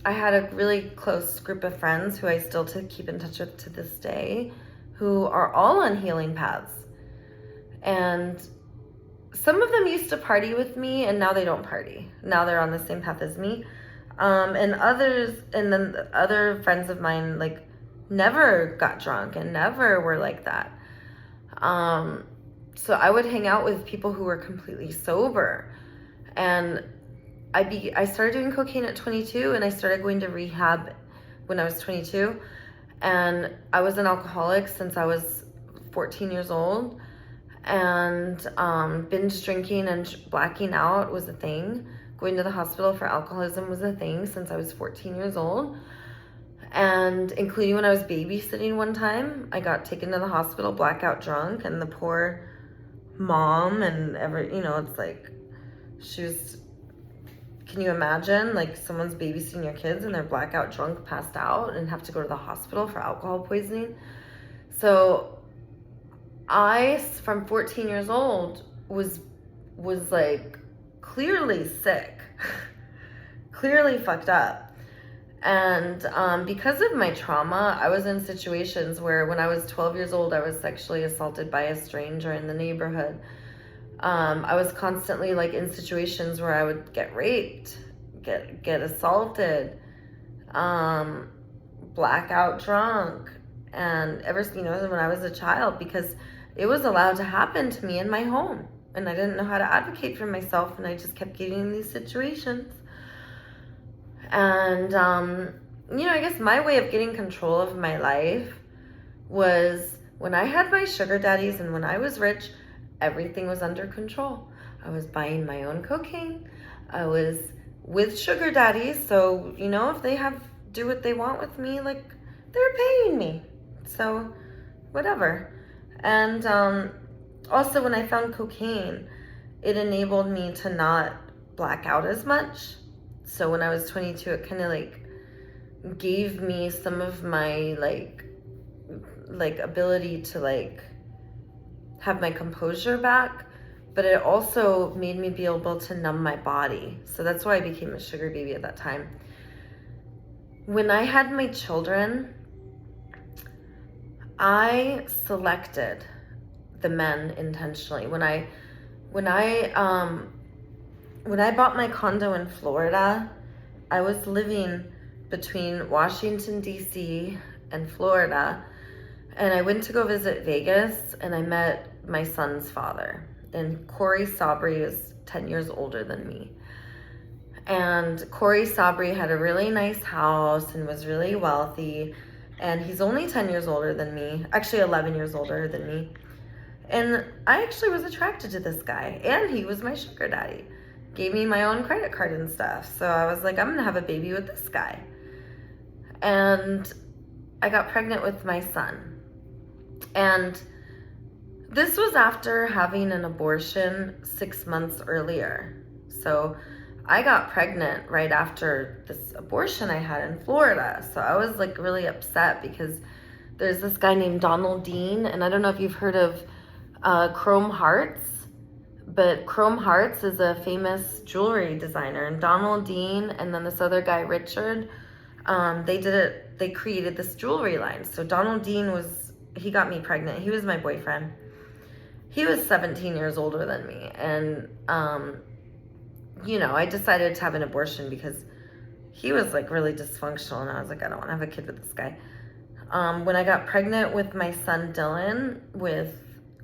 S2: I had a really close group of friends who I still keep in touch with to this day, who are all on healing paths. And some of them used to party with me, and now they don't party. Now they're on the same path as me. And then other friends of mine, like, never got drunk and never were like that. So I would hang out with people who were completely sober. And I started doing cocaine at 22, and I started going to rehab when I was 22. And I was an alcoholic since I was 14 years old. And binge drinking and blacking out was a thing. Going to the hospital for alcoholism was a thing since I was 14 years old. And including when I was babysitting one time, I got taken to the hospital blackout drunk, and the poor mom and it's like, can you imagine, like, someone's babysitting your kids and they're blackout drunk, passed out, and have to go to the hospital for alcohol poisoning? So I, from 14 years old, was like clearly sick, clearly fucked up. And because of my trauma, I was in situations where when I was 12 years old, I was sexually assaulted by a stranger in the neighborhood. I was constantly like in situations where I would get raped, get assaulted, blackout drunk, and when I was a child, because it was allowed to happen to me in my home, and I didn't know how to advocate for myself, and I just kept getting in these situations. And I guess my way of getting control of my life was when I had my sugar daddies and when I was rich, everything was under control. I was buying my own cocaine. I was with sugar daddies, so if they do what they want with me, like, they're paying me, so whatever. And also when I found cocaine, it enabled me to not black out as much. So when I was 22, it kind of like gave me some of my like ability to like have my composure back, but it also made me be able to numb my body. So that's why I became a sugar baby at that time. When I had my children, I selected the men intentionally. When I bought my condo in Florida, I was living between Washington, D.C. and Florida. And I went to go visit Vegas, and I met my son's father. And Corey Sabri is 10 years older than me. And Corey Sabri had a really nice house and was really wealthy. And he's only 10 years older than me, actually 11 years older than me. And I actually was attracted to this guy, and he was my sugar daddy. Gave me my own credit card and stuff. So I was like, I'm gonna have a baby with this guy. And I got pregnant with my son. And this was after having an abortion 6 months earlier. So I got pregnant right after this abortion I had in Florida. So I was like really upset because there's this guy named Donald Dean, and I don't know if you've heard of Chrome Hearts, but Chrome Hearts is a famous jewelry designer, and Donald Dean and then this other guy, Richard, they created this jewelry line. So Donald Dean he got me pregnant. He was my boyfriend. He was 17 years older than me. And, I decided to have an abortion because he was like really dysfunctional. And I was like, I don't want to have a kid with this guy. When I got pregnant with my son, Dylan, with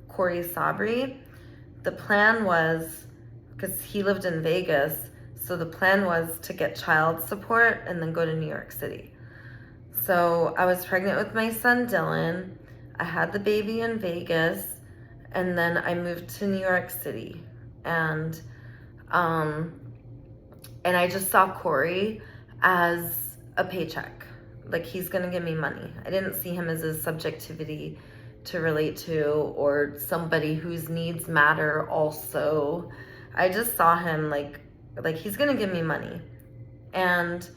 S2: Corey Sabri, the plan was, because he lived in Vegas, so the plan was to get child support and then go to New York City. So I was pregnant with my son, Dylan. I had the baby in Vegas, and then I moved to New York City, and I just saw Corey as a paycheck. Like, he's gonna give me money. I didn't see him as a subjectivity to relate to, or somebody whose needs matter also. I just saw him like he's gonna give me money. And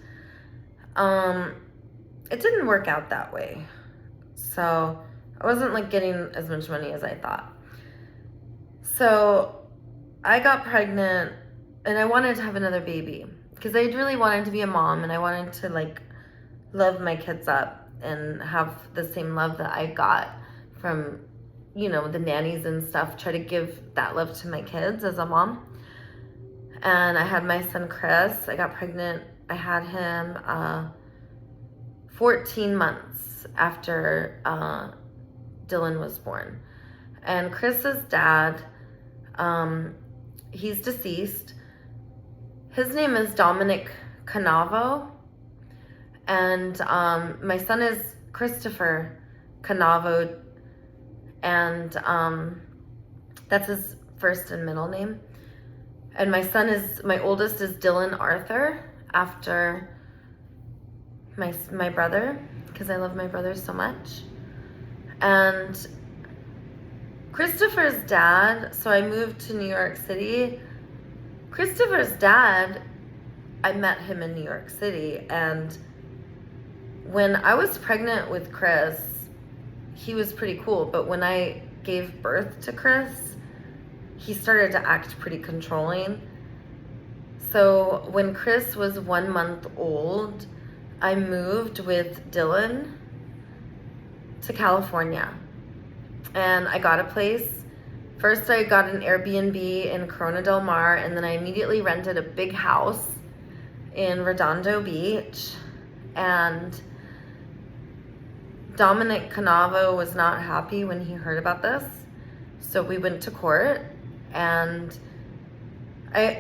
S2: it didn't work out that way. So I wasn't like getting as much money as I thought. So I got pregnant, and I wanted to have another baby because I really wanted to be a mom, and I wanted to like love my kids up and have the same love that I got from, you know, the nannies and stuff, try to give that love to my kids as a mom. And I had my son Chris. I got pregnant. I had him 14 months after Dylan was born. And Chris's dad, he's deceased. His name is Dominic Canavo. And my son is Christopher Canavo. And that's his first and middle name. And my oldest is Dylan Arthur, after my brother, because I love my brother so much. And Christopher's dad, so I moved to New York City. Christopher's dad, I met him in New York City, and when I was pregnant with Chris, he was pretty cool, but when I gave birth to Chris, he started to act pretty controlling. So when Chris was 1 month old, I moved with Dylan to California, and I got a place. First, I got an Airbnb in Corona del Mar, and then I immediately rented a big house in Redondo Beach. And Dominic Canavo was not happy when he heard about this, so we went to court, and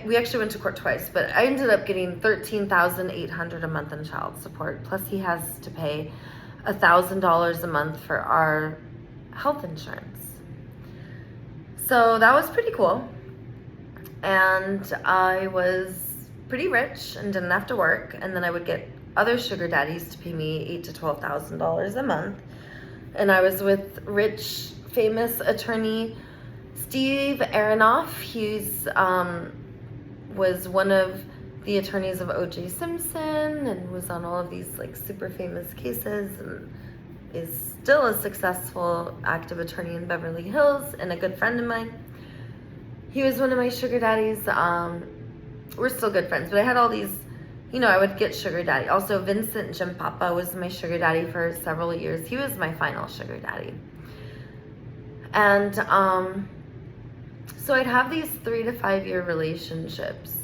S2: we actually went to court twice, but I ended up getting $13,800 a month in child support, plus he has to pay $1,000 a month for our health insurance. So that was pretty cool, and I was pretty rich and didn't have to work, and then I would get other sugar daddies to pay me $8,000 to $12,000 a month. And I was with rich, famous attorney Steve Aronoff. He's was one of the attorneys of O.J. Simpson and was on all of these like super famous cases, and is still a successful active attorney in Beverly Hills and a good friend of mine. He was one of my sugar daddies. We're still good friends, but I had all these, you know, I would get sugar daddy. Also, Vincent Jim Papa was my sugar daddy for several years. He was my final sugar daddy. And so I'd have these 3 to 5 year relationships.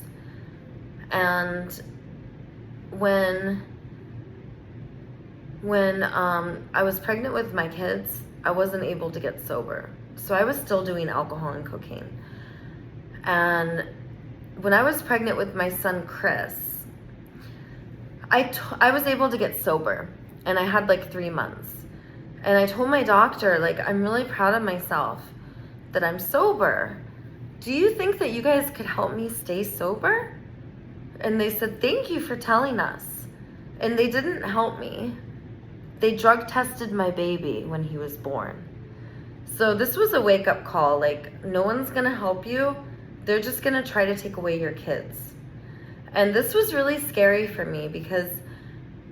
S2: And when I was pregnant with my kids, I wasn't able to get sober. So I was still doing alcohol and cocaine. And when I was pregnant with my son Chris, I was able to get sober, and I had like 3 months. And I told my doctor, like, I'm really proud of myself that I'm sober. Do you think that you guys could help me stay sober? And they said, thank you for telling us. And they didn't help me. They drug tested my baby when he was born. So this was a wake-up call. Like, no one's gonna help you. They're just gonna try to take away your kids. And this was really scary for me, because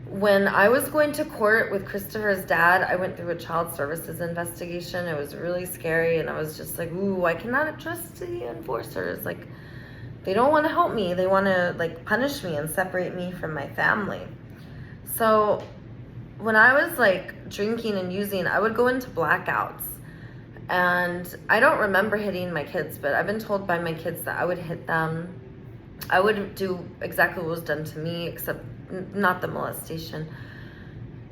S2: when I was going to court with Christopher's dad, I went through a child services investigation. It was really scary, and I was just like, ooh, I cannot trust the enforcers. Like, they don't want to help me. They want to like punish me and separate me from my family. So when I was like drinking and using, I would go into blackouts. And I don't remember hitting my kids, but I've been told by my kids that I would hit them. I would do exactly what was done to me, except not the molestation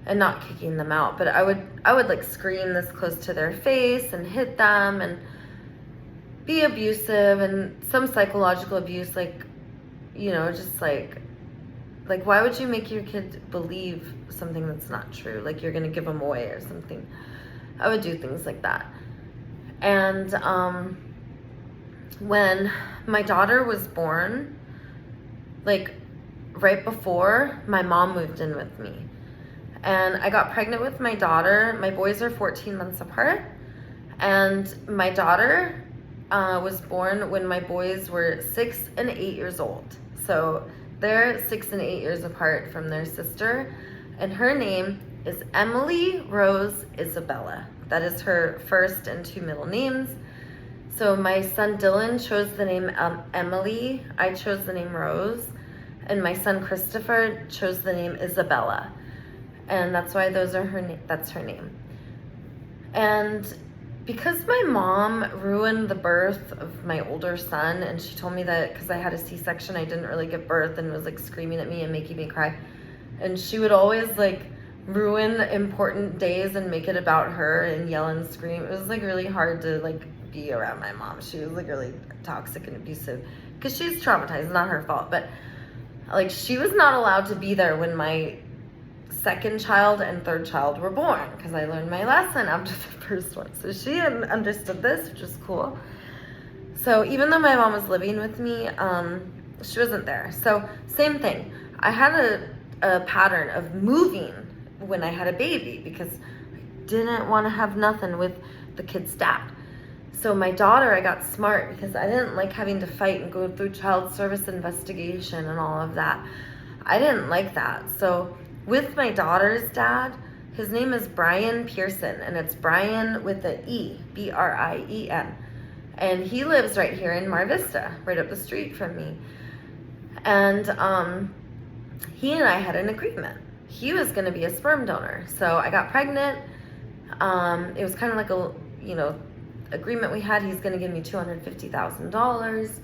S2: and not kicking them out. But I would like scream this close to their face and hit them and be abusive, and some psychological abuse, like, you know, just like why would you make your kid believe something that's not true? Like, you're gonna give them away or something. I would do things like that. And when my daughter was born, like right before, my mom moved in with me. And I got pregnant with my daughter. My boys are 14 months apart. And my daughter was born when my boys were 6 and 8 years old. So they're 6 and 8 years apart from their sister. And her name is Emily Rose Isabella. That is her first and 2 middle names. So my son Dylan chose the name Emily. I chose the name Rose. And my son Christopher chose the name Isabella. And that's why those are that's her name. And because my mom ruined the birth of my older son, and she told me that because I had a C-section, I didn't really give birth, and was like screaming at me and making me cry. And she would always like ruin important days and make it about her and yell and scream. It was like really hard to like be around my mom. She was like really toxic and abusive because she's traumatized, not her fault. But like she was not allowed to be there when my second child and third child were born, because I learned my lesson after the first one. So she understood this, which is cool. So even though my mom was living with me, she wasn't there. So same thing. I had a pattern of moving when I had a baby because I didn't want to have nothing with the kid's dad. So my daughter, I got smart because I didn't like having to fight and go through child service investigation and all of that. I didn't like that. So with my daughter's dad, his name is Brian Pearson, and it's Brian with an E, B-R-I-E-N. And he lives right here in Mar Vista, right up the street from me. And he and I had an agreement. He was going to be a sperm donor. So I got pregnant. It was kind of like a, agreement we had. He's going to give me $250,000.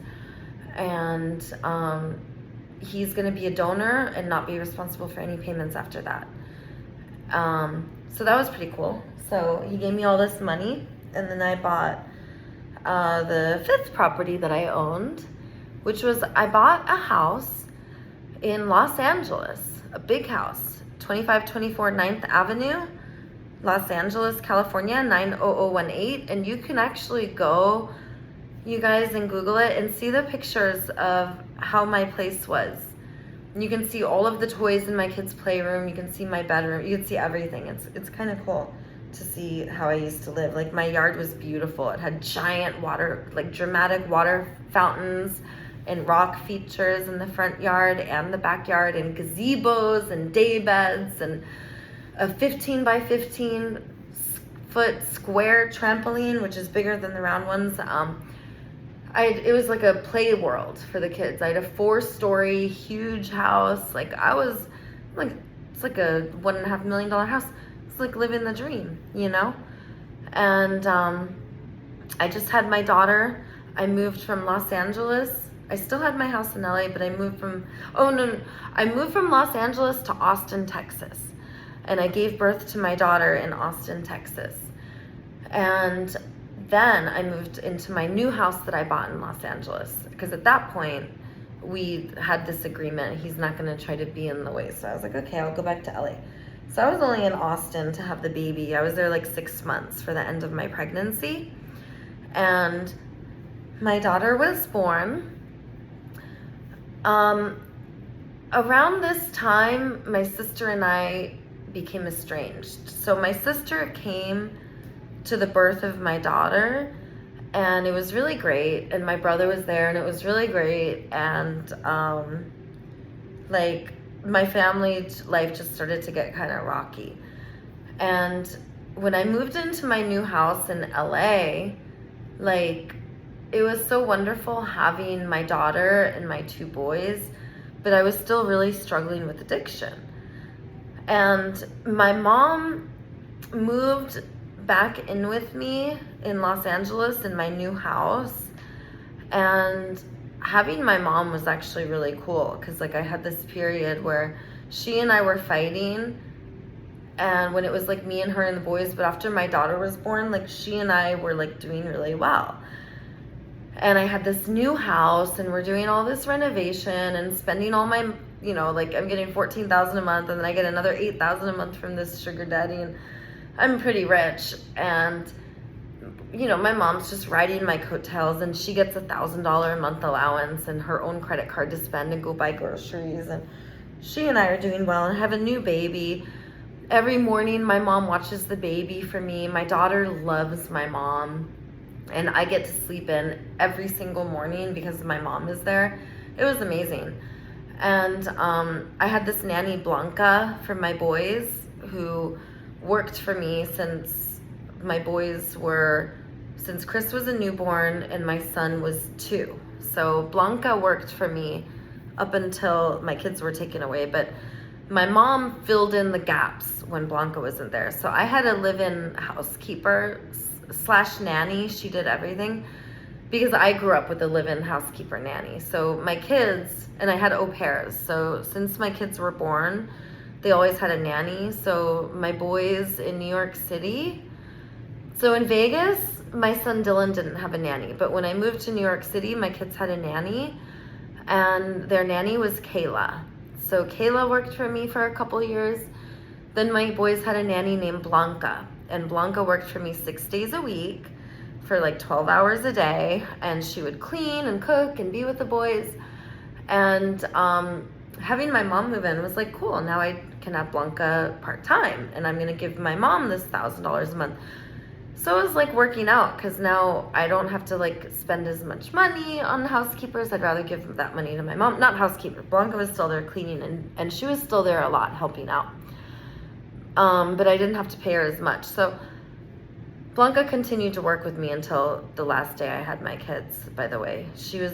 S2: And he's going to be a donor and not be responsible for any payments after that. So that was pretty cool. So he gave me all this money, and then I bought the 5th property that I owned, which was I bought a house in Los Angeles, a big house, 2524 9th Avenue, Los Angeles, California, 90018. And you can actually go, you guys, and Google it and see the pictures of how my place was. You can see all of the toys in my kids' playroom. You can see my bedroom. You can see everything. It's kind of cool to see how I used to live. Like, my yard was beautiful. It had giant water, like dramatic water fountains and rock features in the front yard and the backyard, and gazebos and day beds, and a 15 by 15 foot square trampoline, which is bigger than the round ones. It was like a play world for the kids. I had a 4-story huge house. Like, I was like, it's like a $1.5 million house. It's like living the dream, And I just had my daughter. I moved from Los Angeles. I still had my house in LA, but I moved from, I moved from Los Angeles to Austin, Texas. And I gave birth to my daughter in Austin, Texas. And then I moved into my new house that I bought in Los Angeles, because at that point we had this agreement. He's not going to try to be in the way. So I was like, okay, I'll go back to LA. So I was only in Austin to have the baby. I was there like 6 months for the end of my pregnancy. And my daughter was born. Around this time, my sister and I became estranged. So my sister came to the birth of my daughter, and it was really great, and my brother was there, and it was really great. And like, my family life just started to get kind of rocky. And when I moved into my new house in LA, like, it was so wonderful having my daughter and my 2 boys, but I was still really struggling with addiction. And my mom moved back in with me in Los Angeles in my new house, and having my mom was actually really cool, because like I had this period where she and I were fighting, and when it was like me and her and the boys, but after my daughter was born, like she and I were like doing really well. And I had this new house, and we're doing all this renovation and spending all my, like I'm getting $14,000 a month, and then I get another $8,000 a month from this sugar daddy, and I'm pretty rich. And my mom's just riding my coattails, and she gets $1,000 a month allowance and her own credit card to spend and go buy groceries. And she and I are doing well and have a new baby. Every morning, my mom watches the baby for me. My daughter loves my mom, and I get to sleep in every single morning because my mom is there. It was amazing. And I had this nanny, Blanca, for my boys, who worked for me since Chris was a newborn and my son was 2. So Blanca worked for me up until my kids were taken away, but my mom filled in the gaps when Blanca wasn't there. So I had a live-in housekeeper / nanny. She did everything because I grew up with a live-in housekeeper nanny. So my kids, and I had au pairs. So since my kids were born, they always had a nanny. So my boys in New York City, so in Vegas, my son Dylan didn't have a nanny. But when I moved to New York City, my kids had a nanny, and their nanny was Kayla. So Kayla worked for me for a couple years. Then my boys had a nanny named Blanca, and Blanca worked for me 6 days a week for like 12 hours a day, and she would clean and cook and be with the boys. And having my mom move in was like, cool, now I can have Blanca part-time, and I'm gonna give my mom this $1,000 a month. So it was like working out, because now I don't have to like spend as much money on housekeepers. I'd rather give that money to my mom. Not housekeeper, Blanca was still there cleaning, and she was still there a lot helping out. But I didn't have to pay her as much. So Blanca continued to work with me until the last day I had my kids, by the way. She was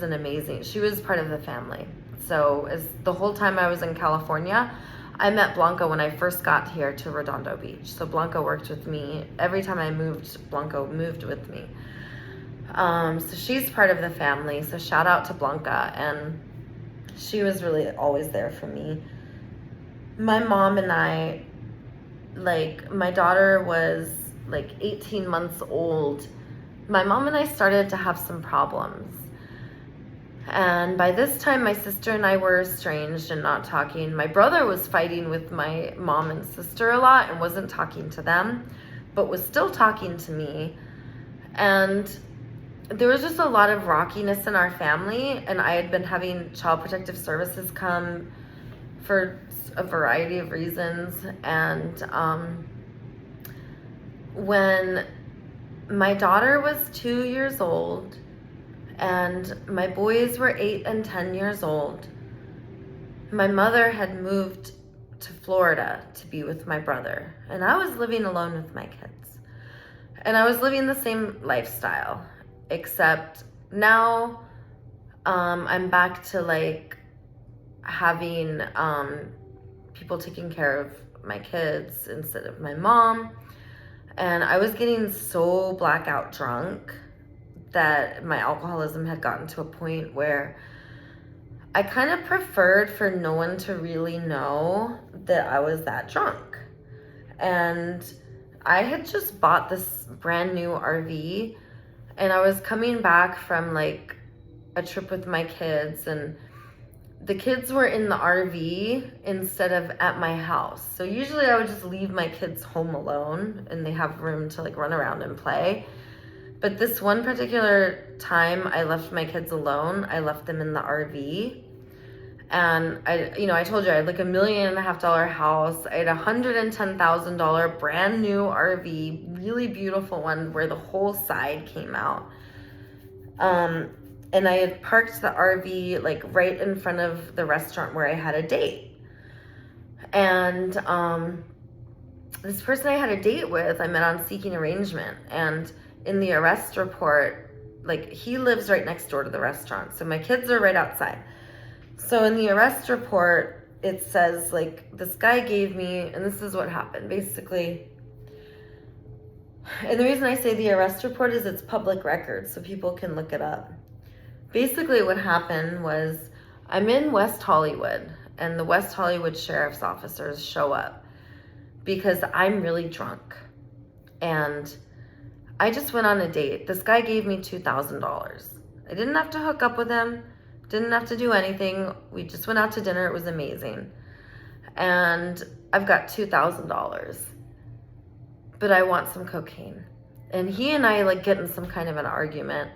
S2: part of the family. So as the whole time I was in California, I met Blanca when I first got here to Redondo Beach. So Blanca worked with me. Every time I moved, Blanca moved with me. So she's part of the family. So shout out to Blanca. And she was really always there for me. My mom and I, my daughter was 18 months old. My mom and I started to have some problems. And by this time, my sister and I were estranged and not talking. My brother was fighting with my mom and sister a lot and wasn't talking to them, but was still talking to me. And there was just a lot of rockiness in our family, and I had been having Child Protective Services come for a variety of reasons. And when my daughter was 2 years old, and my boys were 8 and 10 years old, my mother had moved to Florida to be with my brother, and I was living alone with my kids. And I was living the same lifestyle, except now I'm back to having people taking care of my kids instead of my mom. And I was getting so blackout drunk that my alcoholism had gotten to a point where I kind of preferred for no one to really know that I was that drunk. And I had just bought this brand new RV, and I was coming back from a trip with my kids, and the kids were in the RV instead of at my house. So usually I would just leave my kids home alone and they have room to run around and play. But this one particular time I left my kids alone. I left them in the RV. And I told you I had $1.5 million house. I had $110,000 brand new RV, really beautiful one where the whole side came out. And I had parked the RV right in front of the restaurant where I had a date. And this person I had a date with, I met on Seeking Arrangement. And in the arrest report, he lives right next door to the restaurant. So my kids are right outside. So in the arrest report, it says this guy gave me, and this is what happened basically. And the reason I say the arrest report is it's public record, so people can look it up. Basically what happened was I'm in West Hollywood, and the West Hollywood sheriff's officers show up because I'm really drunk. And I just went on a date. This guy gave me $2,000. I didn't have to hook up with him, didn't have to do anything. We just went out to dinner. It was amazing. And I've got $2,000, but I want some cocaine. And he and I like get in some kind of an argument.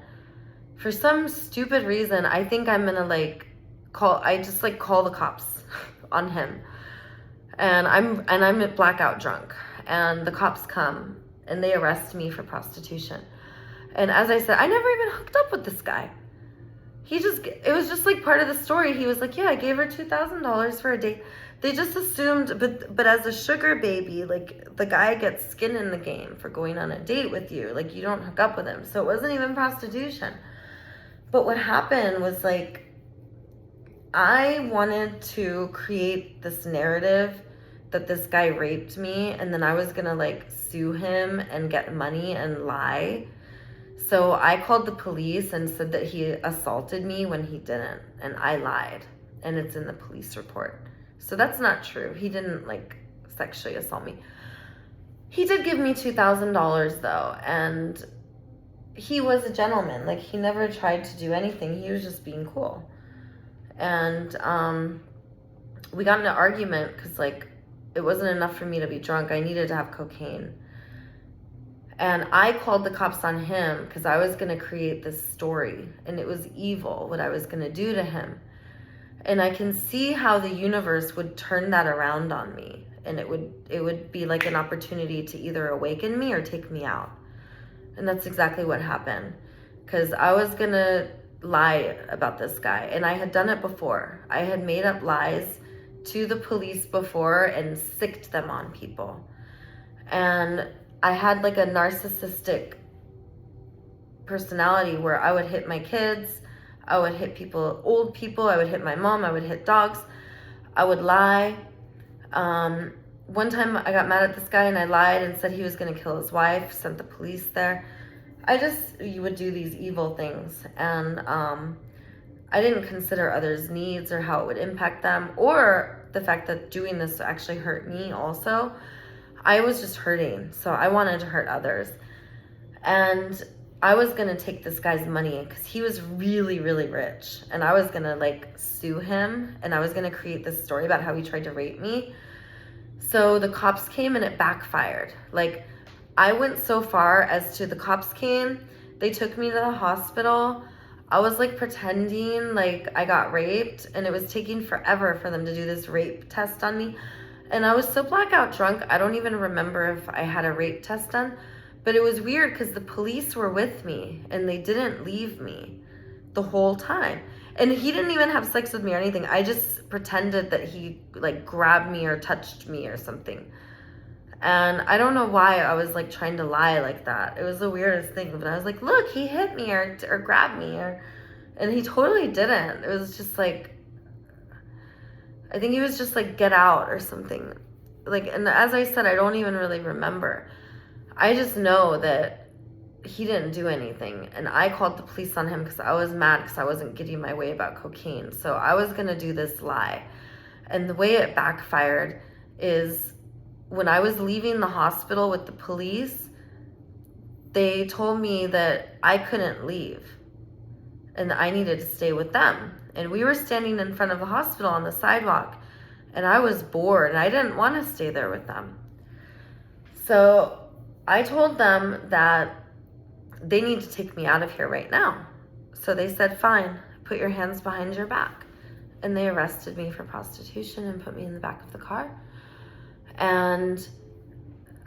S2: For some stupid reason, I think I'm gonna like call the cops on him. And I'm blackout drunk. And the cops come and they arrest me for prostitution. And as I said, I never even hooked up with this guy. It was just like part of the story. He was like, yeah, I gave her $2,000 for a date. They just assumed, but as a sugar baby, like the guy gets skin in the game for going on a date with you. Like you don't hook up with him. So it wasn't even prostitution. But what happened was like, I wanted to create this narrative that this guy raped me and then I was gonna like sue him and get money and lie. So I called the police and said that he assaulted me when he didn't, and I lied, and it's in the police report. So that's not true. He didn't like sexually assault me. He did give me $2,000 though, and he was a gentleman. Like he never tried to do anything. He was just being cool. And we got in an argument because like it wasn't enough for me to be drunk. I needed to have cocaine. And I called the cops on him because I was going to create this story. And it was evil what I was going to do to him. And I can see how the universe would turn that around on me. And it would be like an opportunity to either awaken me or take me out. And that's exactly what happened. Because I was going to lie about this guy. And I had done it before. I had made up lies to the police before and sicked them on people. And I had like a narcissistic personality where I would hit my kids, I would hit people, old people, I would hit my mom, I would hit dogs, I would lie. One time I got mad at this guy and I lied and said he was gonna kill his wife, sent the police there. You would do these evil things, and I didn't consider others' needs or how it would impact them, or the fact that doing this actually hurt me also. I was just hurting, so I wanted to hurt others. And I was gonna take this guy's money because he was really, really rich. And I was gonna like sue him, and I was gonna create this story about how he tried to rape me. So the cops came and it backfired. Like I went so far as to the cops came, they took me to the hospital. I was like pretending like I got raped, and it was taking forever for them to do this rape test on me. And I was so blackout drunk, I don't even remember if I had a rape test done. But it was weird because the police were with me and they didn't leave me the whole time. And he didn't even have sex with me or anything. I just pretended that he like grabbed me or touched me or something. And I don't know why I was like trying to lie like that. It was the weirdest thing. But I was like, look, he hit me or grabbed me. And he totally didn't. It was just like, I think he was just like, get out or something. Like, and as I said, I don't even really remember. I just know that he didn't do anything. And I called the police on him because I was mad because I wasn't getting my way about cocaine. So I was going to do this lie. And the way it backfired is when I was leaving the hospital with the police, they told me that I couldn't leave and I needed to stay with them. And we were standing in front of the hospital on the sidewalk, and I was bored and I didn't want to stay there with them. So I told them that they need to take me out of here right now. So they said, fine, put your hands behind your back. And they arrested me for prostitution and put me in the back of the car. And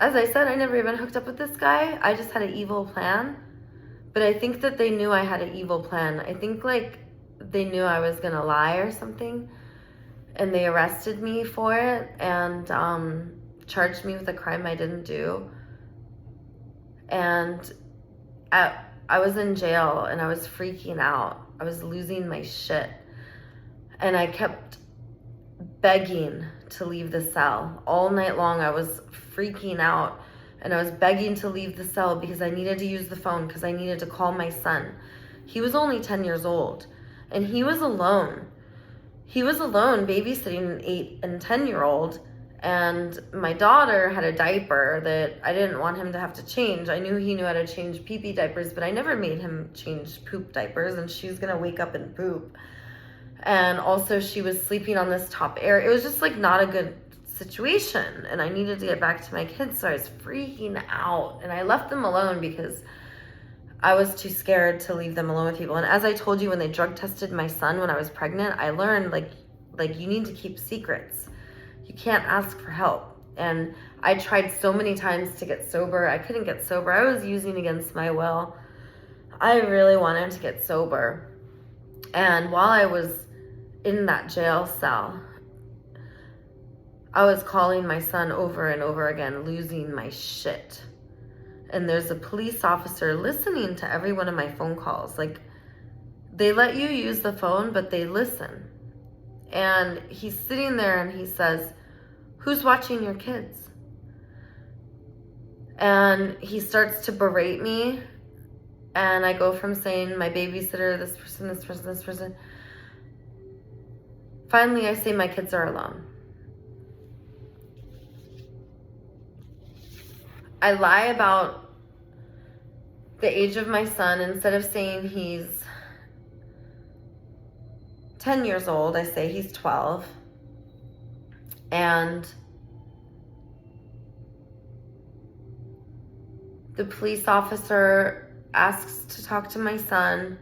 S2: as I said, I never even hooked up with this guy. I just had an evil plan. But I think that they knew I had an evil plan. I think like they knew I was gonna lie or something, and they arrested me for it and charged me with a crime I didn't do. And I was in jail and I was freaking out. I was losing my shit, and I kept begging to leave the cell. All night long I was freaking out, and I was begging to leave the cell because I needed to use the phone, because I needed to call my son. He was only 10 years old. And he was alone. He was alone babysitting an 8 and 10-year-old. And my daughter had a diaper that I didn't want him to have to change. I knew he knew how to change pee-pee diapers, but I never made him change poop diapers, and she was gonna wake up and poop. And also she was sleeping on this top air. It was just like not a good situation and I needed to get back to my kids. So I was freaking out and I left them alone because I was too scared to leave them alone with people. And as I told you, when they drug tested my son when I was pregnant, I learned like you need to keep secrets. You can't ask for help. And I tried so many times to get sober. I couldn't get sober. I was using against my will. I really wanted to get sober. And while I was in that jail cell, I was calling my son over and over again, losing my shit. And there's a police officer listening to every one of my phone calls. Like, they let you use the phone, but they listen. And he's sitting there and he says, "Who's watching your kids?" And he starts to berate me. And I go from saying my babysitter, this person, this person, this person. Finally, I say my kids are alone. I lie about the age of my son. Instead of saying he's 10 years old, I say he's 12. And the police officer asks to talk to my son.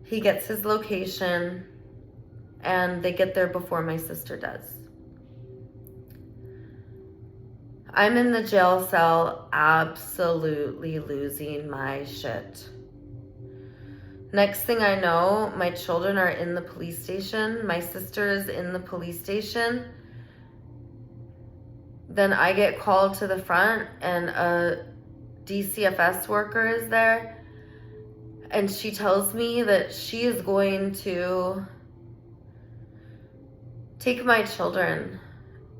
S2: He gets his location and they get there before my sister does. I'm in the jail cell absolutely losing my shit. Next thing I know, my children are in the police station. My sister is in the police station. Then I get called to the front and a DCFS worker is there. And she tells me that she is going to take my children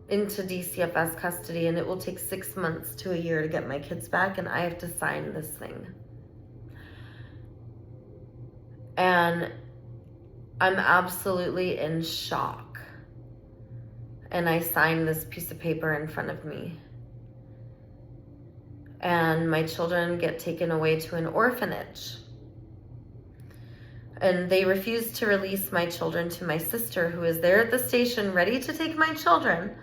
S2: into DCFS custody and it will take 6 months to a year to get my kids back and I have to sign this thing. And I'm absolutely in shock. And I sign this piece of paper in front of me. And my children get taken away to an orphanage. And they refuse to release my children to my sister, who is there at the station ready to take my children.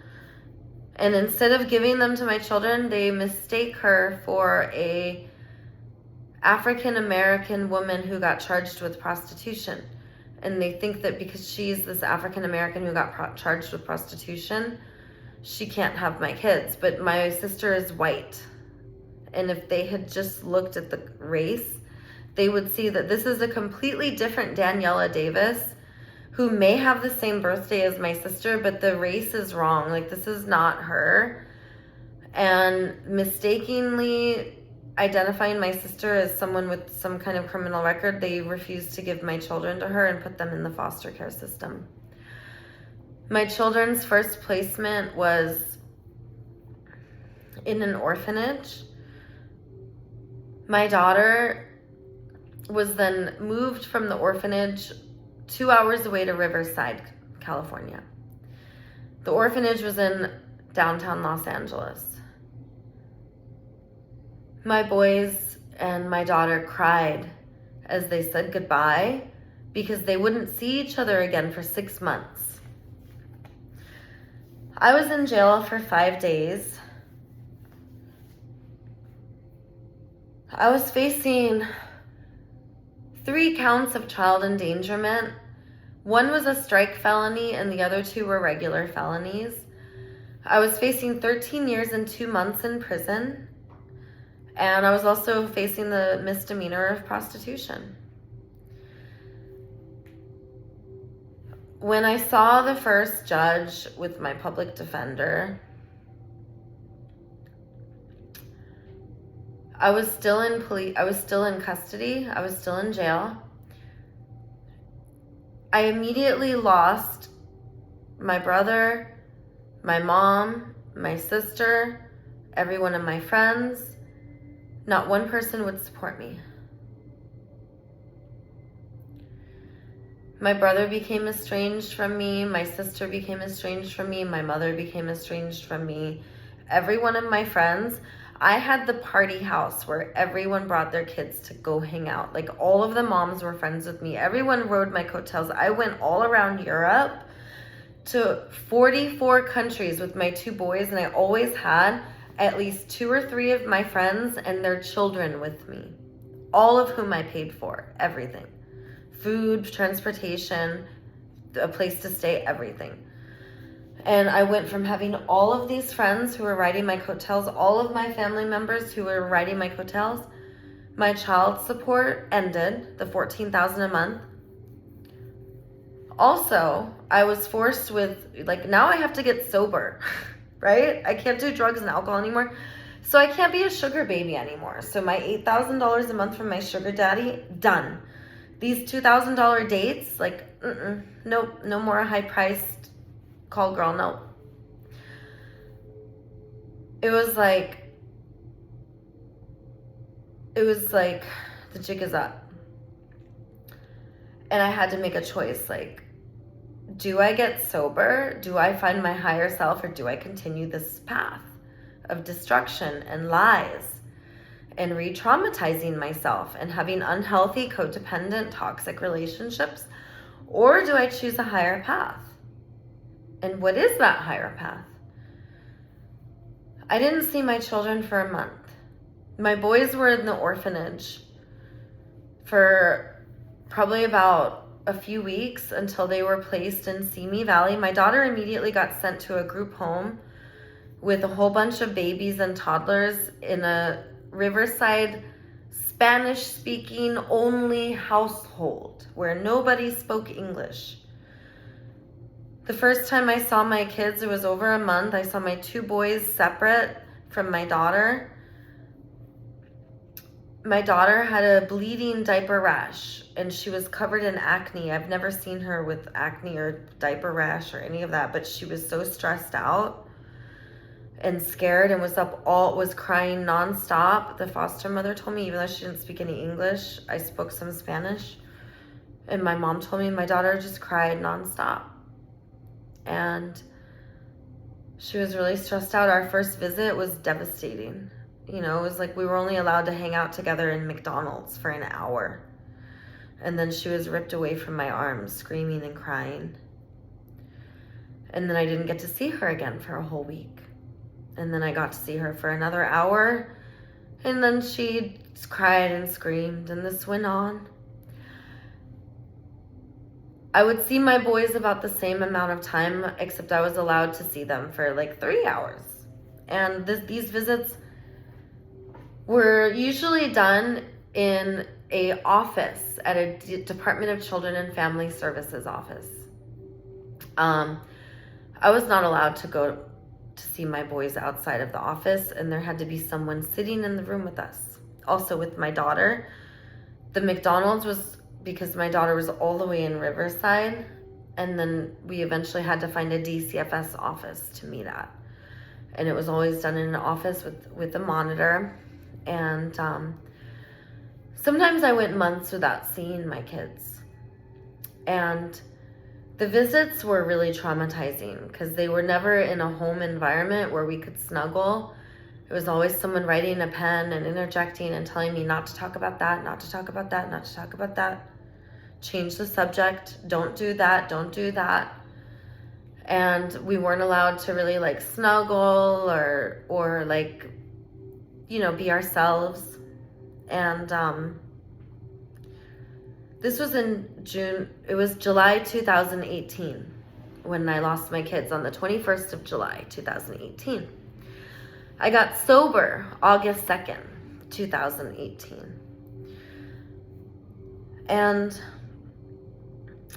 S2: And instead of giving them to my children, they mistake her for a African-American woman who got charged with prostitution. And they think that because she's this African-American who got charged with prostitution, she can't have my kids. But my sister is white. And if they had just looked at the race, they would see that this is a completely different Daniela Davis, who may have the same birthday as my sister, but the race is wrong. Like, this is not her. And mistakenly identifying my sister as someone with some kind of criminal record, they refused to give my children to her and put them in the foster care system. My children's first placement was in an orphanage. My daughter was then moved from the orphanage 2 hours away to Riverside, California. The orphanage was in downtown Los Angeles. My boys and my daughter cried as they said goodbye because they wouldn't see each other again for 6 months. I was in jail for 5 days. I was facing 3 counts of child endangerment. 1 was a strike felony and the other 2 were regular felonies. I was facing 13 years and 2 months in prison. And I was also facing the misdemeanor of prostitution. When I saw the first judge with my public defender, I was still in custody. I was still in jail. I immediately lost my brother, my mom, my sister, every one of my friends. Not one person would support me. My brother became estranged from me. My sister became estranged from me. My mother became estranged from me. Every one of my friends, I had the party house where everyone brought their kids to go hang out. Like, all of the moms were friends with me. Everyone rode my coattails. I went all around Europe to 44 countries with my 2 boys, and I always had at least 2 or 3 of my friends and their children with me, all of whom I paid for, everything. Food, transportation, a place to stay, everything. And I went from having all of these friends who were riding my coattails, all of my family members who were riding my coattails. My child support ended, the $14,000 a month. Also, I was forced with, like, now I have to get sober, right? I can't do drugs and alcohol anymore. So I can't be a sugar baby anymore. So my $8,000 a month from my sugar daddy, done. These $2,000 dates, like, nope, no more high-priced call girl, no. It was like the jig is up. And I had to make a choice, like, do I get sober? Do I find my higher self, or do I continue this path of destruction and lies and re-traumatizing myself and having unhealthy, codependent, toxic relationships? Or do I choose a higher path? And what is that higher path? I didn't see my children for a month. My boys were in the orphanage for probably about a few weeks until they were placed in Simi Valley. My daughter immediately got sent to a group home with a whole bunch of babies and toddlers in a Riverside Spanish-speaking only household where nobody spoke English. The first time I saw my kids, it was over a month. I saw my 2 boys separate from my daughter. My daughter had a bleeding diaper rash, and she was covered in acne. I've never seen her with acne or diaper rash or any of that, but she was so stressed out and scared and was crying nonstop. The foster mother told me, even though she didn't speak any English, I spoke some Spanish. And my mom told me my daughter just cried nonstop. And she was really stressed out. Our first visit was devastating. You know, it was like we were only allowed to hang out together in McDonald's for an hour. And then she was ripped away from my arms, screaming and crying. And then I didn't get to see her again for a whole week. And then I got to see her for another hour. And then she cried and screamed, and this went on. I would see my boys about the same amount of time, except I was allowed to see them for like 3 hours. And these visits were usually done in a office at a Department of Children and Family Services office. I was not allowed to go to see my boys outside of the office, and there had to be someone sitting in the room with us. Also with my daughter, the McDonald's was because my daughter was all the way in Riverside, and then we eventually had to find a DCFS office to meet at. And it was always done in an office with a monitor. And sometimes I went months without seeing my kids. And the visits were really traumatizing because they were never in a home environment where we could snuggle. It was always someone writing a pen and interjecting and telling me not to talk about that, not to talk about that, not to talk about that. Change the subject. Don't do that. Don't do that. And we weren't allowed to really like snuggle or like, you know, be ourselves. And this was in June. It was July 2018 when I lost my kids, on the 21st of July 2018. I got sober August 2nd, 2018. And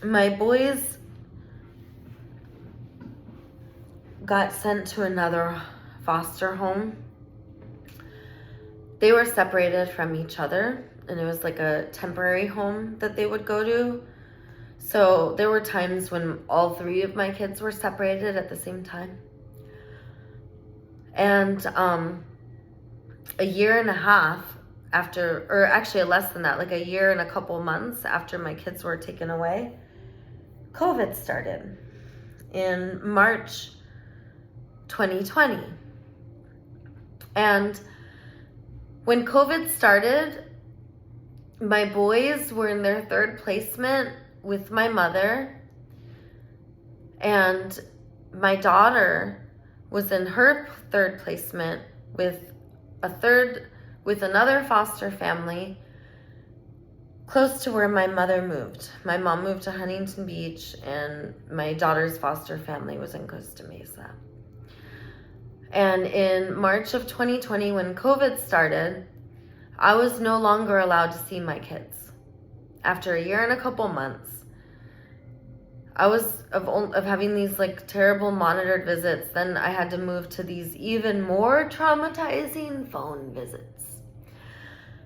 S2: my boys got sent to another foster home. They were separated from each other, and it was like a temporary home that they would go to. So there were times when all 3 of my kids were separated at the same time. And a year and a half after, or actually less than that, like a year and a couple months after my kids were taken away, COVID started in March 2020. And when COVID started, my boys were in their 3rd placement with my mother, And my daughter was in her third placement with another foster family close to where my mother moved. My mom moved to Huntington Beach, and my daughter's foster family was in Costa Mesa. And in March of 2020, when COVID started, I was no longer allowed to see my kids. After a year and a couple months, I was of having these like terrible monitored visits. Then I had to move to these even more traumatizing phone visits.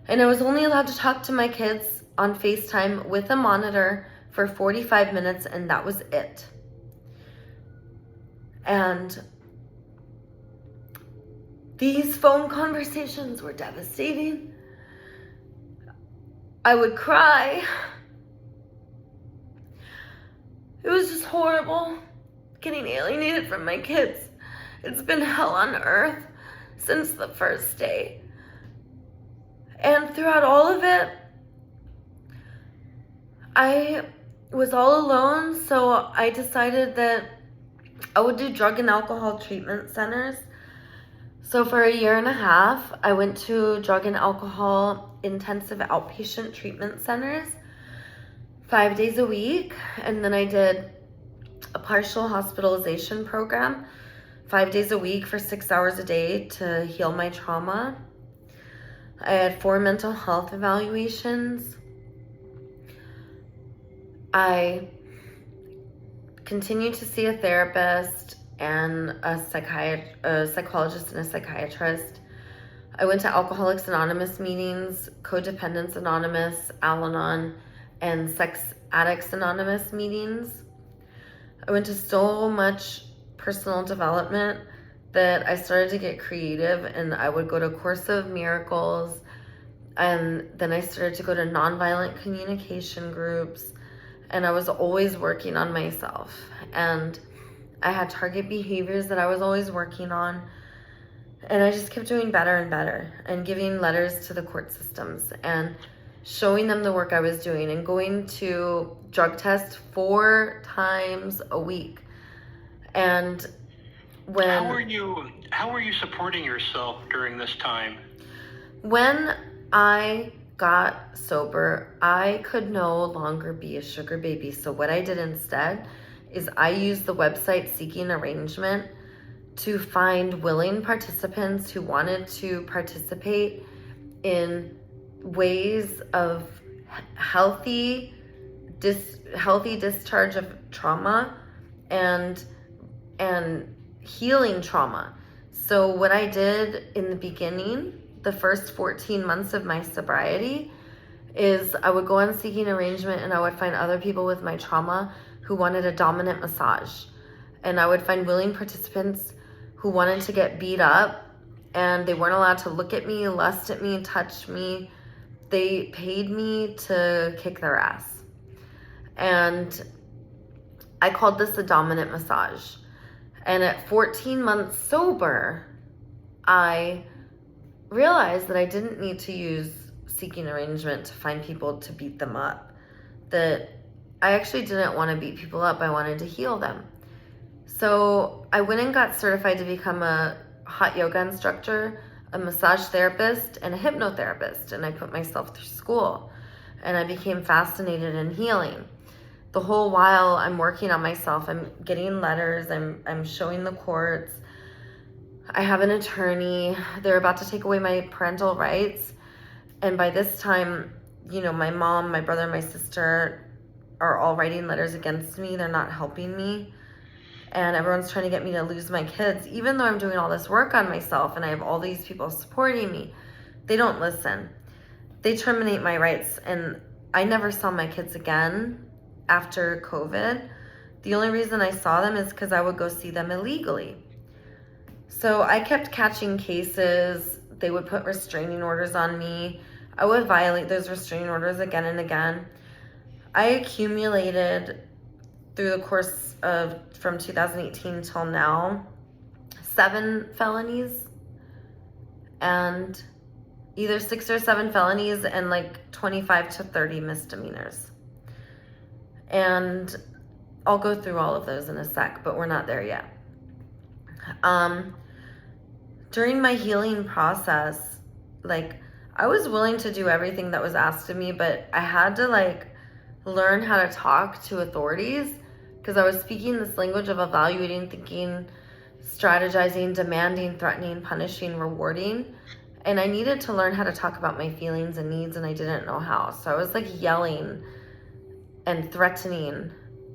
S2: And I was only allowed to talk to my kids on FaceTime with a monitor for 45 minutes, and that was it. And these phone conversations were devastating. I would cry. It was just horrible getting alienated from my kids. It's been hell on earth since the first day. And throughout all of it, I was all alone, so I decided that I would do drug and alcohol treatment centers. So for a year and a half, I went to drug and alcohol intensive outpatient treatment centers 5 days a week. And then I did a partial hospitalization program 5 days a week for 6 hours a day to heal my trauma. I had 4 mental health evaluations. I continued to see a therapist and a psychologist and a psychiatrist. I went to Alcoholics Anonymous meetings, Codependence Anonymous, Al-Anon, and Sex Addicts Anonymous meetings. I went to so much personal development that I started to get creative, and I would go to Course of Miracles, and then I started to go to nonviolent communication groups, and I was always working on myself. And I had target behaviors that I was always working on, and I just kept doing better and better, and giving letters to the court systems and showing them the work I was doing, and going to drug tests 4 times a week. And
S1: how were you supporting yourself during this time?
S2: When I got sober, I could no longer be a sugar baby. So what I did instead is I used the website Seeking Arrangement to find willing participants who wanted to participate in ways of healthy discharge of trauma and healing trauma. So what I did in the beginning, the first 14 months of my sobriety, is I would go on Seeking Arrangement, and I would find other people with my trauma who wanted a dominant massage. And I would find willing participants who wanted to get beat up, and they weren't allowed to look at me, lust at me, touch me. They paid me to kick their ass. And I called this a dominant massage. And at 14 months sober, I realized that I didn't need to use Seeking Arrangement to find people to beat them up. That I actually didn't want to beat people up. I wanted to heal them. So I went and got certified to become a hot yoga instructor, a massage therapist, and a hypnotherapist. And I put myself through school, and I became fascinated in healing. The whole while I'm working on myself, I'm getting letters, I'm showing the courts. I have an attorney. They're about to take away my parental rights. And by this time, my mom, my brother, my sister are all writing letters against me. They're not helping me. And everyone's trying to get me to lose my kids. Even though I'm doing all this work on myself and I have all these people supporting me, they don't listen. They terminate my rights. And I never saw my kids again after COVID. The only reason I saw them is because I would go see them illegally. So I kept catching cases. They would put restraining orders on me. I would violate those restraining orders again and again. I accumulated, through the course of from 2018 till now, 7 felonies, and either 6 or 7 felonies and like 25 to 30 misdemeanors. And I'll go through all of those in a sec, but we're not there yet. During my healing process, like, I was willing to do everything that was asked of me, but I had to like learn how to talk to authorities, because I was speaking this language of evaluating, thinking, strategizing, demanding, threatening, punishing, rewarding. And I needed to learn how to talk about my feelings and needs, and I didn't know how. So I was like yelling and threatening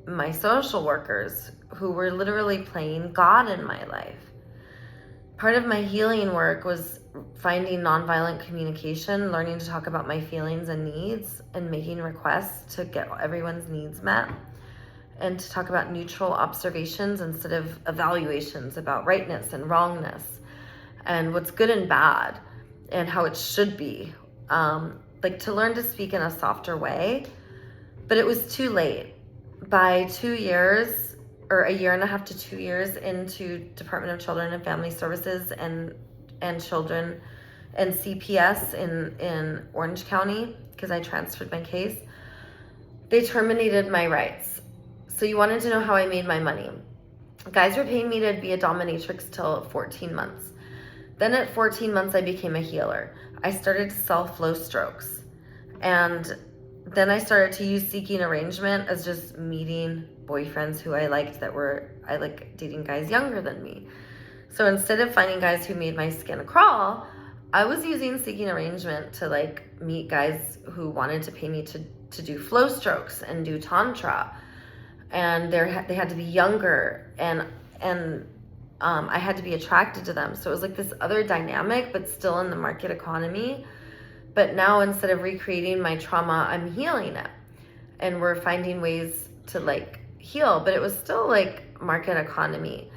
S2: my social workers, who were literally playing God in my life. Part of my healing work was finding nonviolent communication, learning to talk about my feelings and needs, and making requests to get everyone's needs met, and to talk about neutral observations instead of evaluations about rightness and wrongness, and what's good and bad, and how it should be. Like, to learn to speak in a softer way. But it was too late. By 2 years, or a year and a half to 2 years into Department of Children and Family Services and Children and CPS in Orange County, because I transferred my case, they terminated my rights. So you wanted to know how I made my money. Guys were paying me to be a dominatrix till 14 months. Then at 14 months, I became a healer. I started to sell flow strokes. And then I started to use seeking arrangement as just meeting boyfriends who I liked I like dating guys younger than me. So instead of finding guys who made my skin crawl, I was using seeking arrangement to like meet guys who wanted to pay me to do flow strokes and do tantra. And they had to be younger, and I had to be attracted to them. So it was like this other dynamic, but still in the market economy. But now, instead of recreating my trauma, I'm healing it. And we're finding ways to like heal, but it was still like market economy.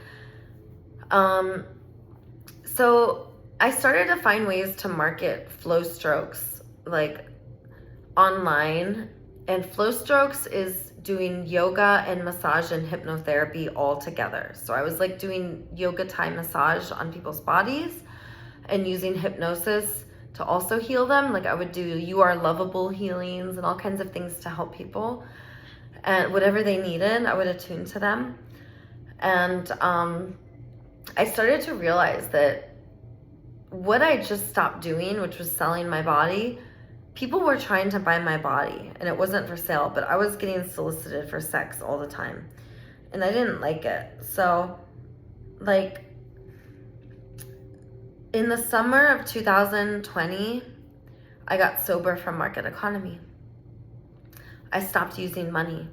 S2: So I started to find ways to market flow strokes like online. And flow strokes is doing yoga and massage and hypnotherapy all together. So I was like doing yoga Thai massage on people's bodies and using hypnosis to also heal them. Like, I would do You Are Lovable healings and all kinds of things to help people. And whatever they needed, I would attune to them. And I started to realize that what I just stopped doing, which was selling my body, people were trying to buy my body, and it wasn't for sale, but I was getting solicited for sex all the time, and I didn't like it. So, like, in the summer of 2020, I got sober from market economy. I stopped using money.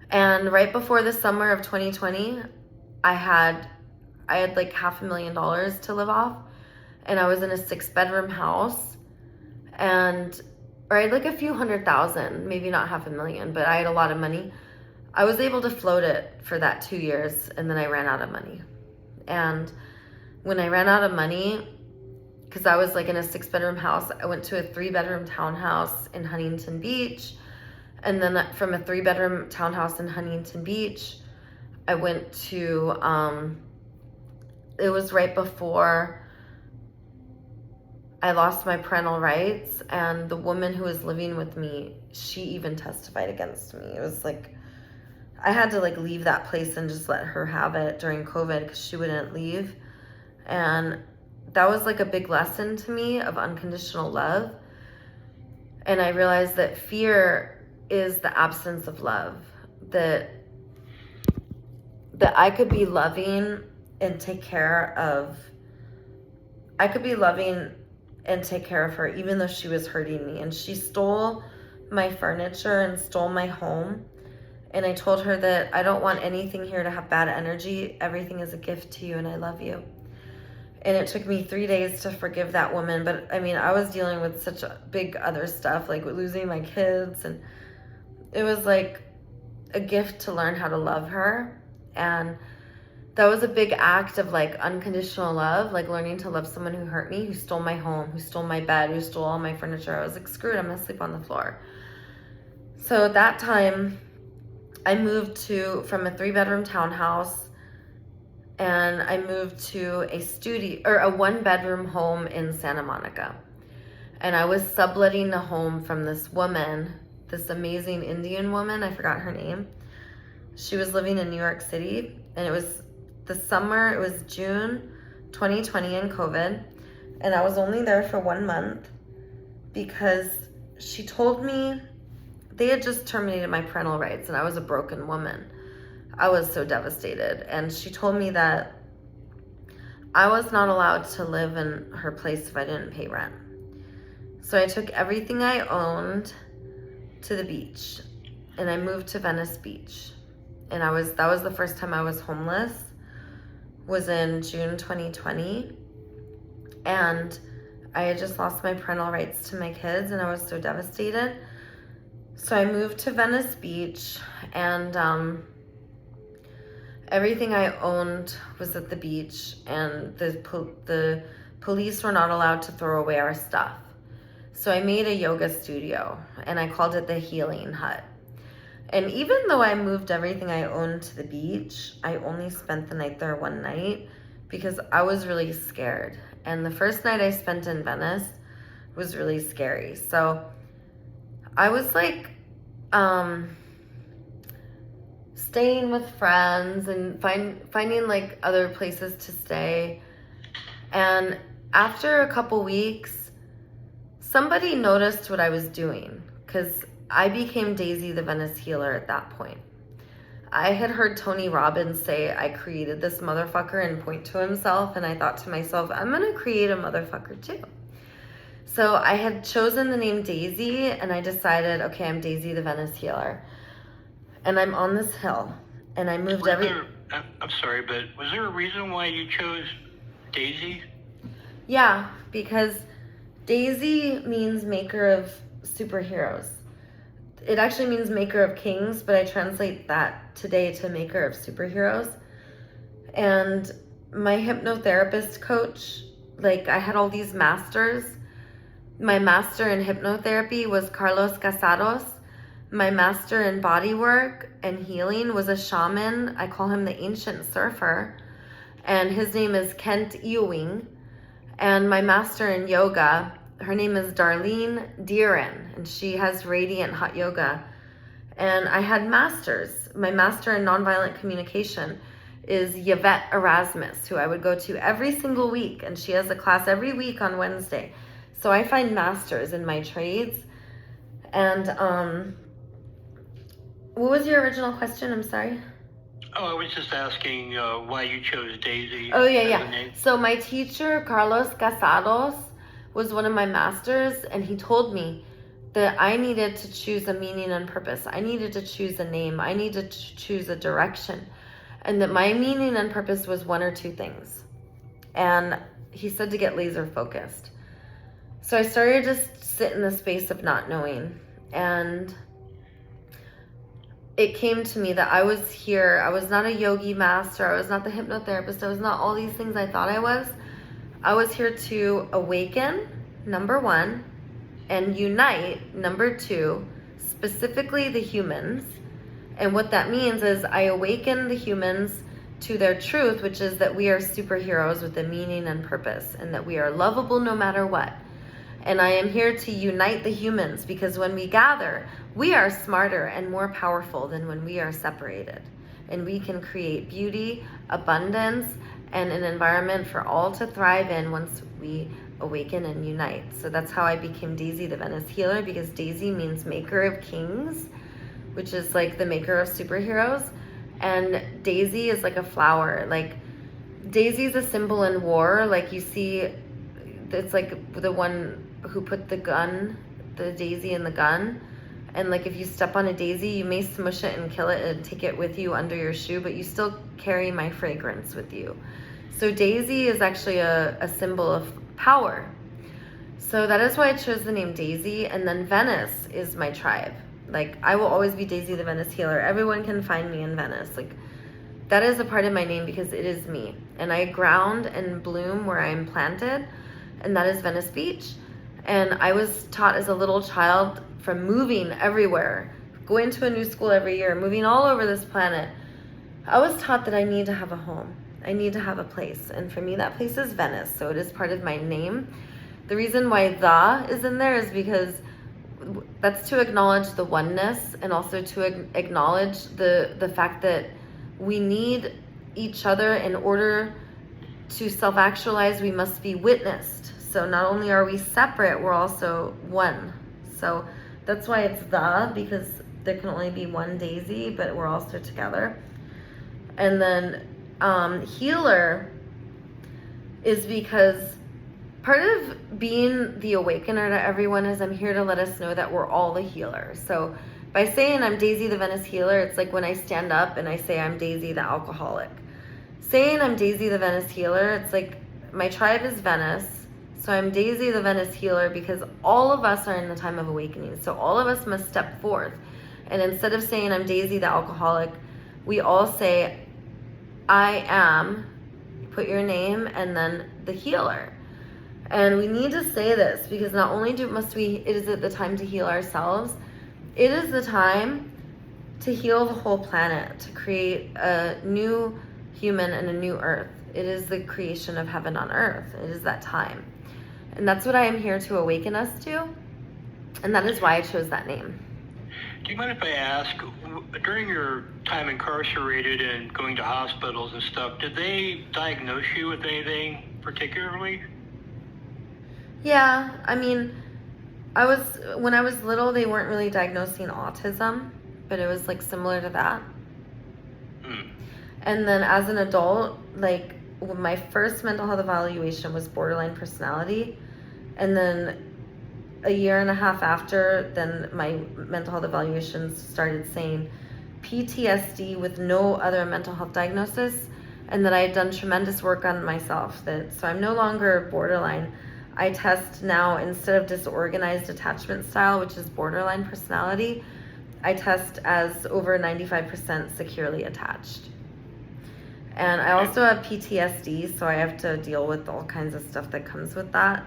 S2: And right before the summer of 2020, I had like $500,000 to live off, and I was in a 6-bedroom house. Or I had like a few $100,000, maybe not $500,000, but I had a lot of money. I was able to float it for that 2 years, and then I ran out of money. And when I ran out of money, because I was like in a 6-bedroom house, I went to a 3-bedroom townhouse in Huntington Beach. And then from a 3-bedroom townhouse in Huntington Beach, I went to, it was right before I lost my parental rights, and the woman who was living with me, she even testified against me. It was like, I had to like leave that place and just let her have it during COVID because she wouldn't leave. And that was like a big lesson to me of unconditional love. And I realized that fear is the absence of love, that I could be loving and take care of her even though she was hurting me. And she stole my furniture and stole my home. And I told her that I don't want anything here to have bad energy. Everything is a gift to you, and I love you. And it took me 3 days to forgive that woman. But I mean, I was dealing with such a big other stuff, like losing my kids. And it was like a gift to learn how to love her. And that was a big act of like unconditional love, like learning to love someone who hurt me, who stole my home, who stole my bed, who stole all my furniture. I was like, screw it, I'm gonna sleep on the floor. So at that time, I moved from a 3-bedroom townhouse, and I moved to a 1-bedroom home in Santa Monica. And I was subletting the home from this woman, this amazing Indian woman, I forgot her name. She was living in New York City, and it was the summer, it was June 2020 in COVID, and I was only there for 1 month because she told me they had just terminated my parental rights and I was a broken woman. I was so devastated, and she told me that I was not allowed to live in her place if I didn't pay rent. So I took everything I owned to the beach, and I moved to Venice Beach. And that was the first time I was homeless, was in June 2020. And I had just lost my parental rights to my kids, and I was so devastated. So I moved to Venice Beach, and everything I owned was at the beach, and the police were not allowed to throw away our stuff. So I made a yoga studio, and I called it the Healing Hut. And even though I moved everything I owned to the beach, I only spent the night there 1 night because I was really scared. And the first night I spent in Venice was really scary. So I was like staying with friends and finding like other places to stay. And after a couple weeks, somebody noticed what I was doing, because I became Daisy the Venice Healer at that point. I had heard Tony Robbins say I created this motherfucker and point to himself, and I thought to myself, I'm gonna create a motherfucker too. So I had chosen the name Daisy, and I decided, okay, I'm Daisy the Venice Healer. And I'm on this hill, and I moved
S1: I'm sorry, but was there a reason why you chose Daisy?
S2: Yeah, because Daisy means maker of superheroes. It actually means maker of kings, but I translate that today to maker of superheroes. And my hypnotherapist coach, like, I had all these masters. My master in hypnotherapy was Carlos Casados. My master in body work and healing was a shaman. I call him the ancient surfer. And his name is Kent Ewing. And my master in yoga, her name is Darlene Deeren, and she has Radiant Hot Yoga. And I had masters. My master in nonviolent communication is Yvette Erasmus, who I would go to every single week, and she has a class every week on Wednesday. So I find masters in my trades. And what was your original question? I'm sorry.
S1: Oh, I was just asking why you chose Daisy.
S2: Oh, yeah. So my teacher, Carlos Casados, was one of my masters, and he told me that I needed to choose a meaning and purpose. I needed to choose a name. I needed to choose a direction. And that my meaning and purpose was 1 or 2 things. And he said to get laser focused. So I started to sit in the space of not knowing. And it came to me that I was here. I was not a yogi master. I was not the hypnotherapist. I was not all these things I thought I was. I was here to awaken, number 1, and unite, number 2, specifically the humans. And what that means is I awaken the humans to their truth, which is that we are superheroes with a meaning and purpose, and that we are lovable no matter what. And I am here to unite the humans, because when we gather, we are smarter and more powerful than when we are separated. And we can create beauty, abundance, and an environment for all to thrive in once we awaken and unite. So that's how I became Daisy the Venice Healer, because Daisy means maker of kings, which is like the maker of superheroes. And Daisy is like a flower. Like, Daisy is a symbol in war. Like, you see, it's like the one who put the daisy in the gun. And like, if you step on a daisy, you may smush it and kill it and take it with you under your shoe, but you still carry my fragrance with you. So Daisy is actually a symbol of power. So that is why I chose the name Daisy. And then Venice is my tribe. Like, I will always be Daisy the Venice Healer. Everyone can find me in Venice. Like, that is a part of my name because it is me. And I ground and bloom where I'm planted, and that is Venice Beach. And I was taught as a little child, from moving everywhere, going to a new school every year, moving all over this planet, I was taught that I need to have a home. I need to have a place. And for me, that place is Venice. So it is part of my name. The reason why the is in there is because that's to acknowledge the oneness, and also to acknowledge the fact that we need each other in order to self-actualize. We must be witnessed. So not only are we separate, we're also one. So that's why it's because there can only be one Daisy, but we're also together. And then healer is because part of being the awakener to everyone is I'm here to let us know that we're all the healer. So by saying I'm Daisy the Venice healer, it's like when I stand up and I say I'm Daisy the alcoholic. Saying I'm Daisy the Venice healer, it's like my tribe is Venice, so I'm Daisy the Venice healer because all of us are in the time of awakening. So all of us must step forth. And instead of saying I'm Daisy the alcoholic, we all say I am, put your name, and then the healer. And we need to say this because not only is it the time to heal ourselves, it is the time to heal the whole planet, to create a new human and a new earth. It is the creation of heaven on earth. It is that time. And that's what I am here to awaken us to. And that is why I chose that name.
S1: Do you mind if I ask, during your time incarcerated and going to hospitals and stuff, did they diagnose you with anything particularly?
S2: Yeah, I mean, when I was little, they weren't really diagnosing autism, but it was like similar to that. And then as an adult, like my first mental health evaluation was borderline personality. And then a year and a half after, then my mental health evaluations started saying PTSD with no other mental health diagnosis, and that I had done tremendous work on myself. So I'm no longer borderline. I test now, instead of disorganized attachment style, which is borderline personality, I test as over 95% securely attached. And I also have PTSD, so I have to deal with all kinds of stuff that comes with that,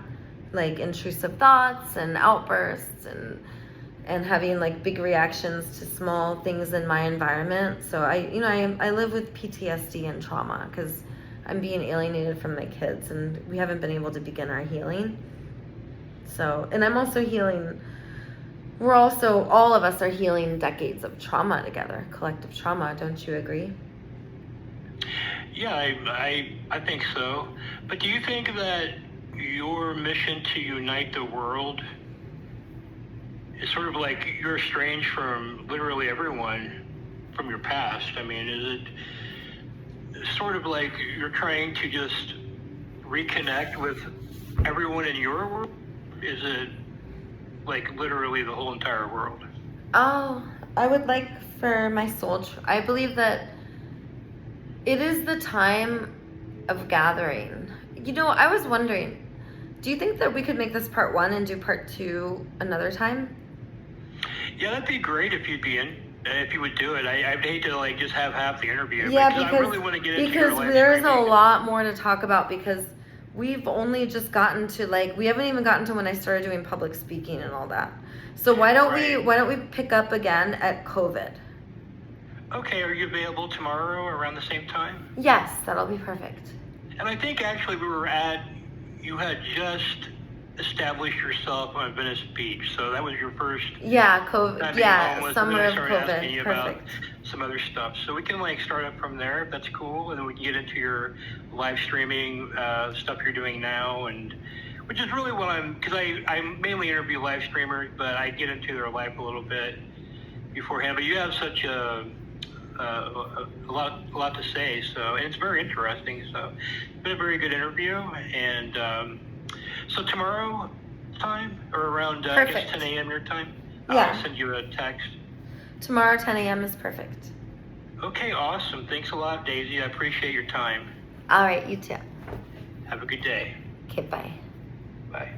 S2: like intrusive thoughts and outbursts and having like big reactions to small things in my environment. So I live with PTSD and trauma because I'm being alienated from my kids and we haven't been able to begin our healing. So, and I'm also healing. All of us are healing decades of trauma together, collective trauma. Don't you agree?
S1: Yeah, I think so. But do you think that your mission to unite the world is sort of like you're estranged from literally everyone from your past? I mean, is it sort of like you're trying to just reconnect with everyone in your world? Is it like literally the whole entire world?
S2: Oh, I would like for my soul. I believe that it is the time of gathering. I was wondering, do you think that we could make this part 1 and do part 2 another time?
S1: Yeah, that'd be great if you'd be in. If you would do it. I'd hate to like just have half the interview.
S2: Yeah,
S1: because I really want to get into your life
S2: there's a
S1: streaming.
S2: lot more to talk about because we've only just gotten to we haven't even gotten to when I started doing public speaking and all that. So why don't we pick up again at COVID?
S1: Okay, are you available tomorrow around the same time?
S2: Yes, that'll be perfect.
S1: And I think actually you had just established yourself on Venice Beach, so that was your first.
S2: Yeah, COVID.
S1: time
S2: Yeah,
S1: home,
S2: summer of
S1: asking you
S2: COVID.
S1: about
S2: Perfect.
S1: some other stuff. So we can start up from there if that's cool, and then we can get into your live streaming stuff you're doing now, and which is really what because I mainly interview live streamers, but I get into their life a little bit beforehand. But you have such a lot to say, and it's very interesting. So it's been a very good interview, and so tomorrow time or around I guess 10 a.m. your time.
S2: Yeah.
S1: I'll send you a text.
S2: Tomorrow 10 a.m. is perfect.
S1: Okay, awesome. Thanks a lot, Daisy. I appreciate your time.
S2: All right, you too.
S1: Have a good day.
S2: Okay, bye.
S1: Bye.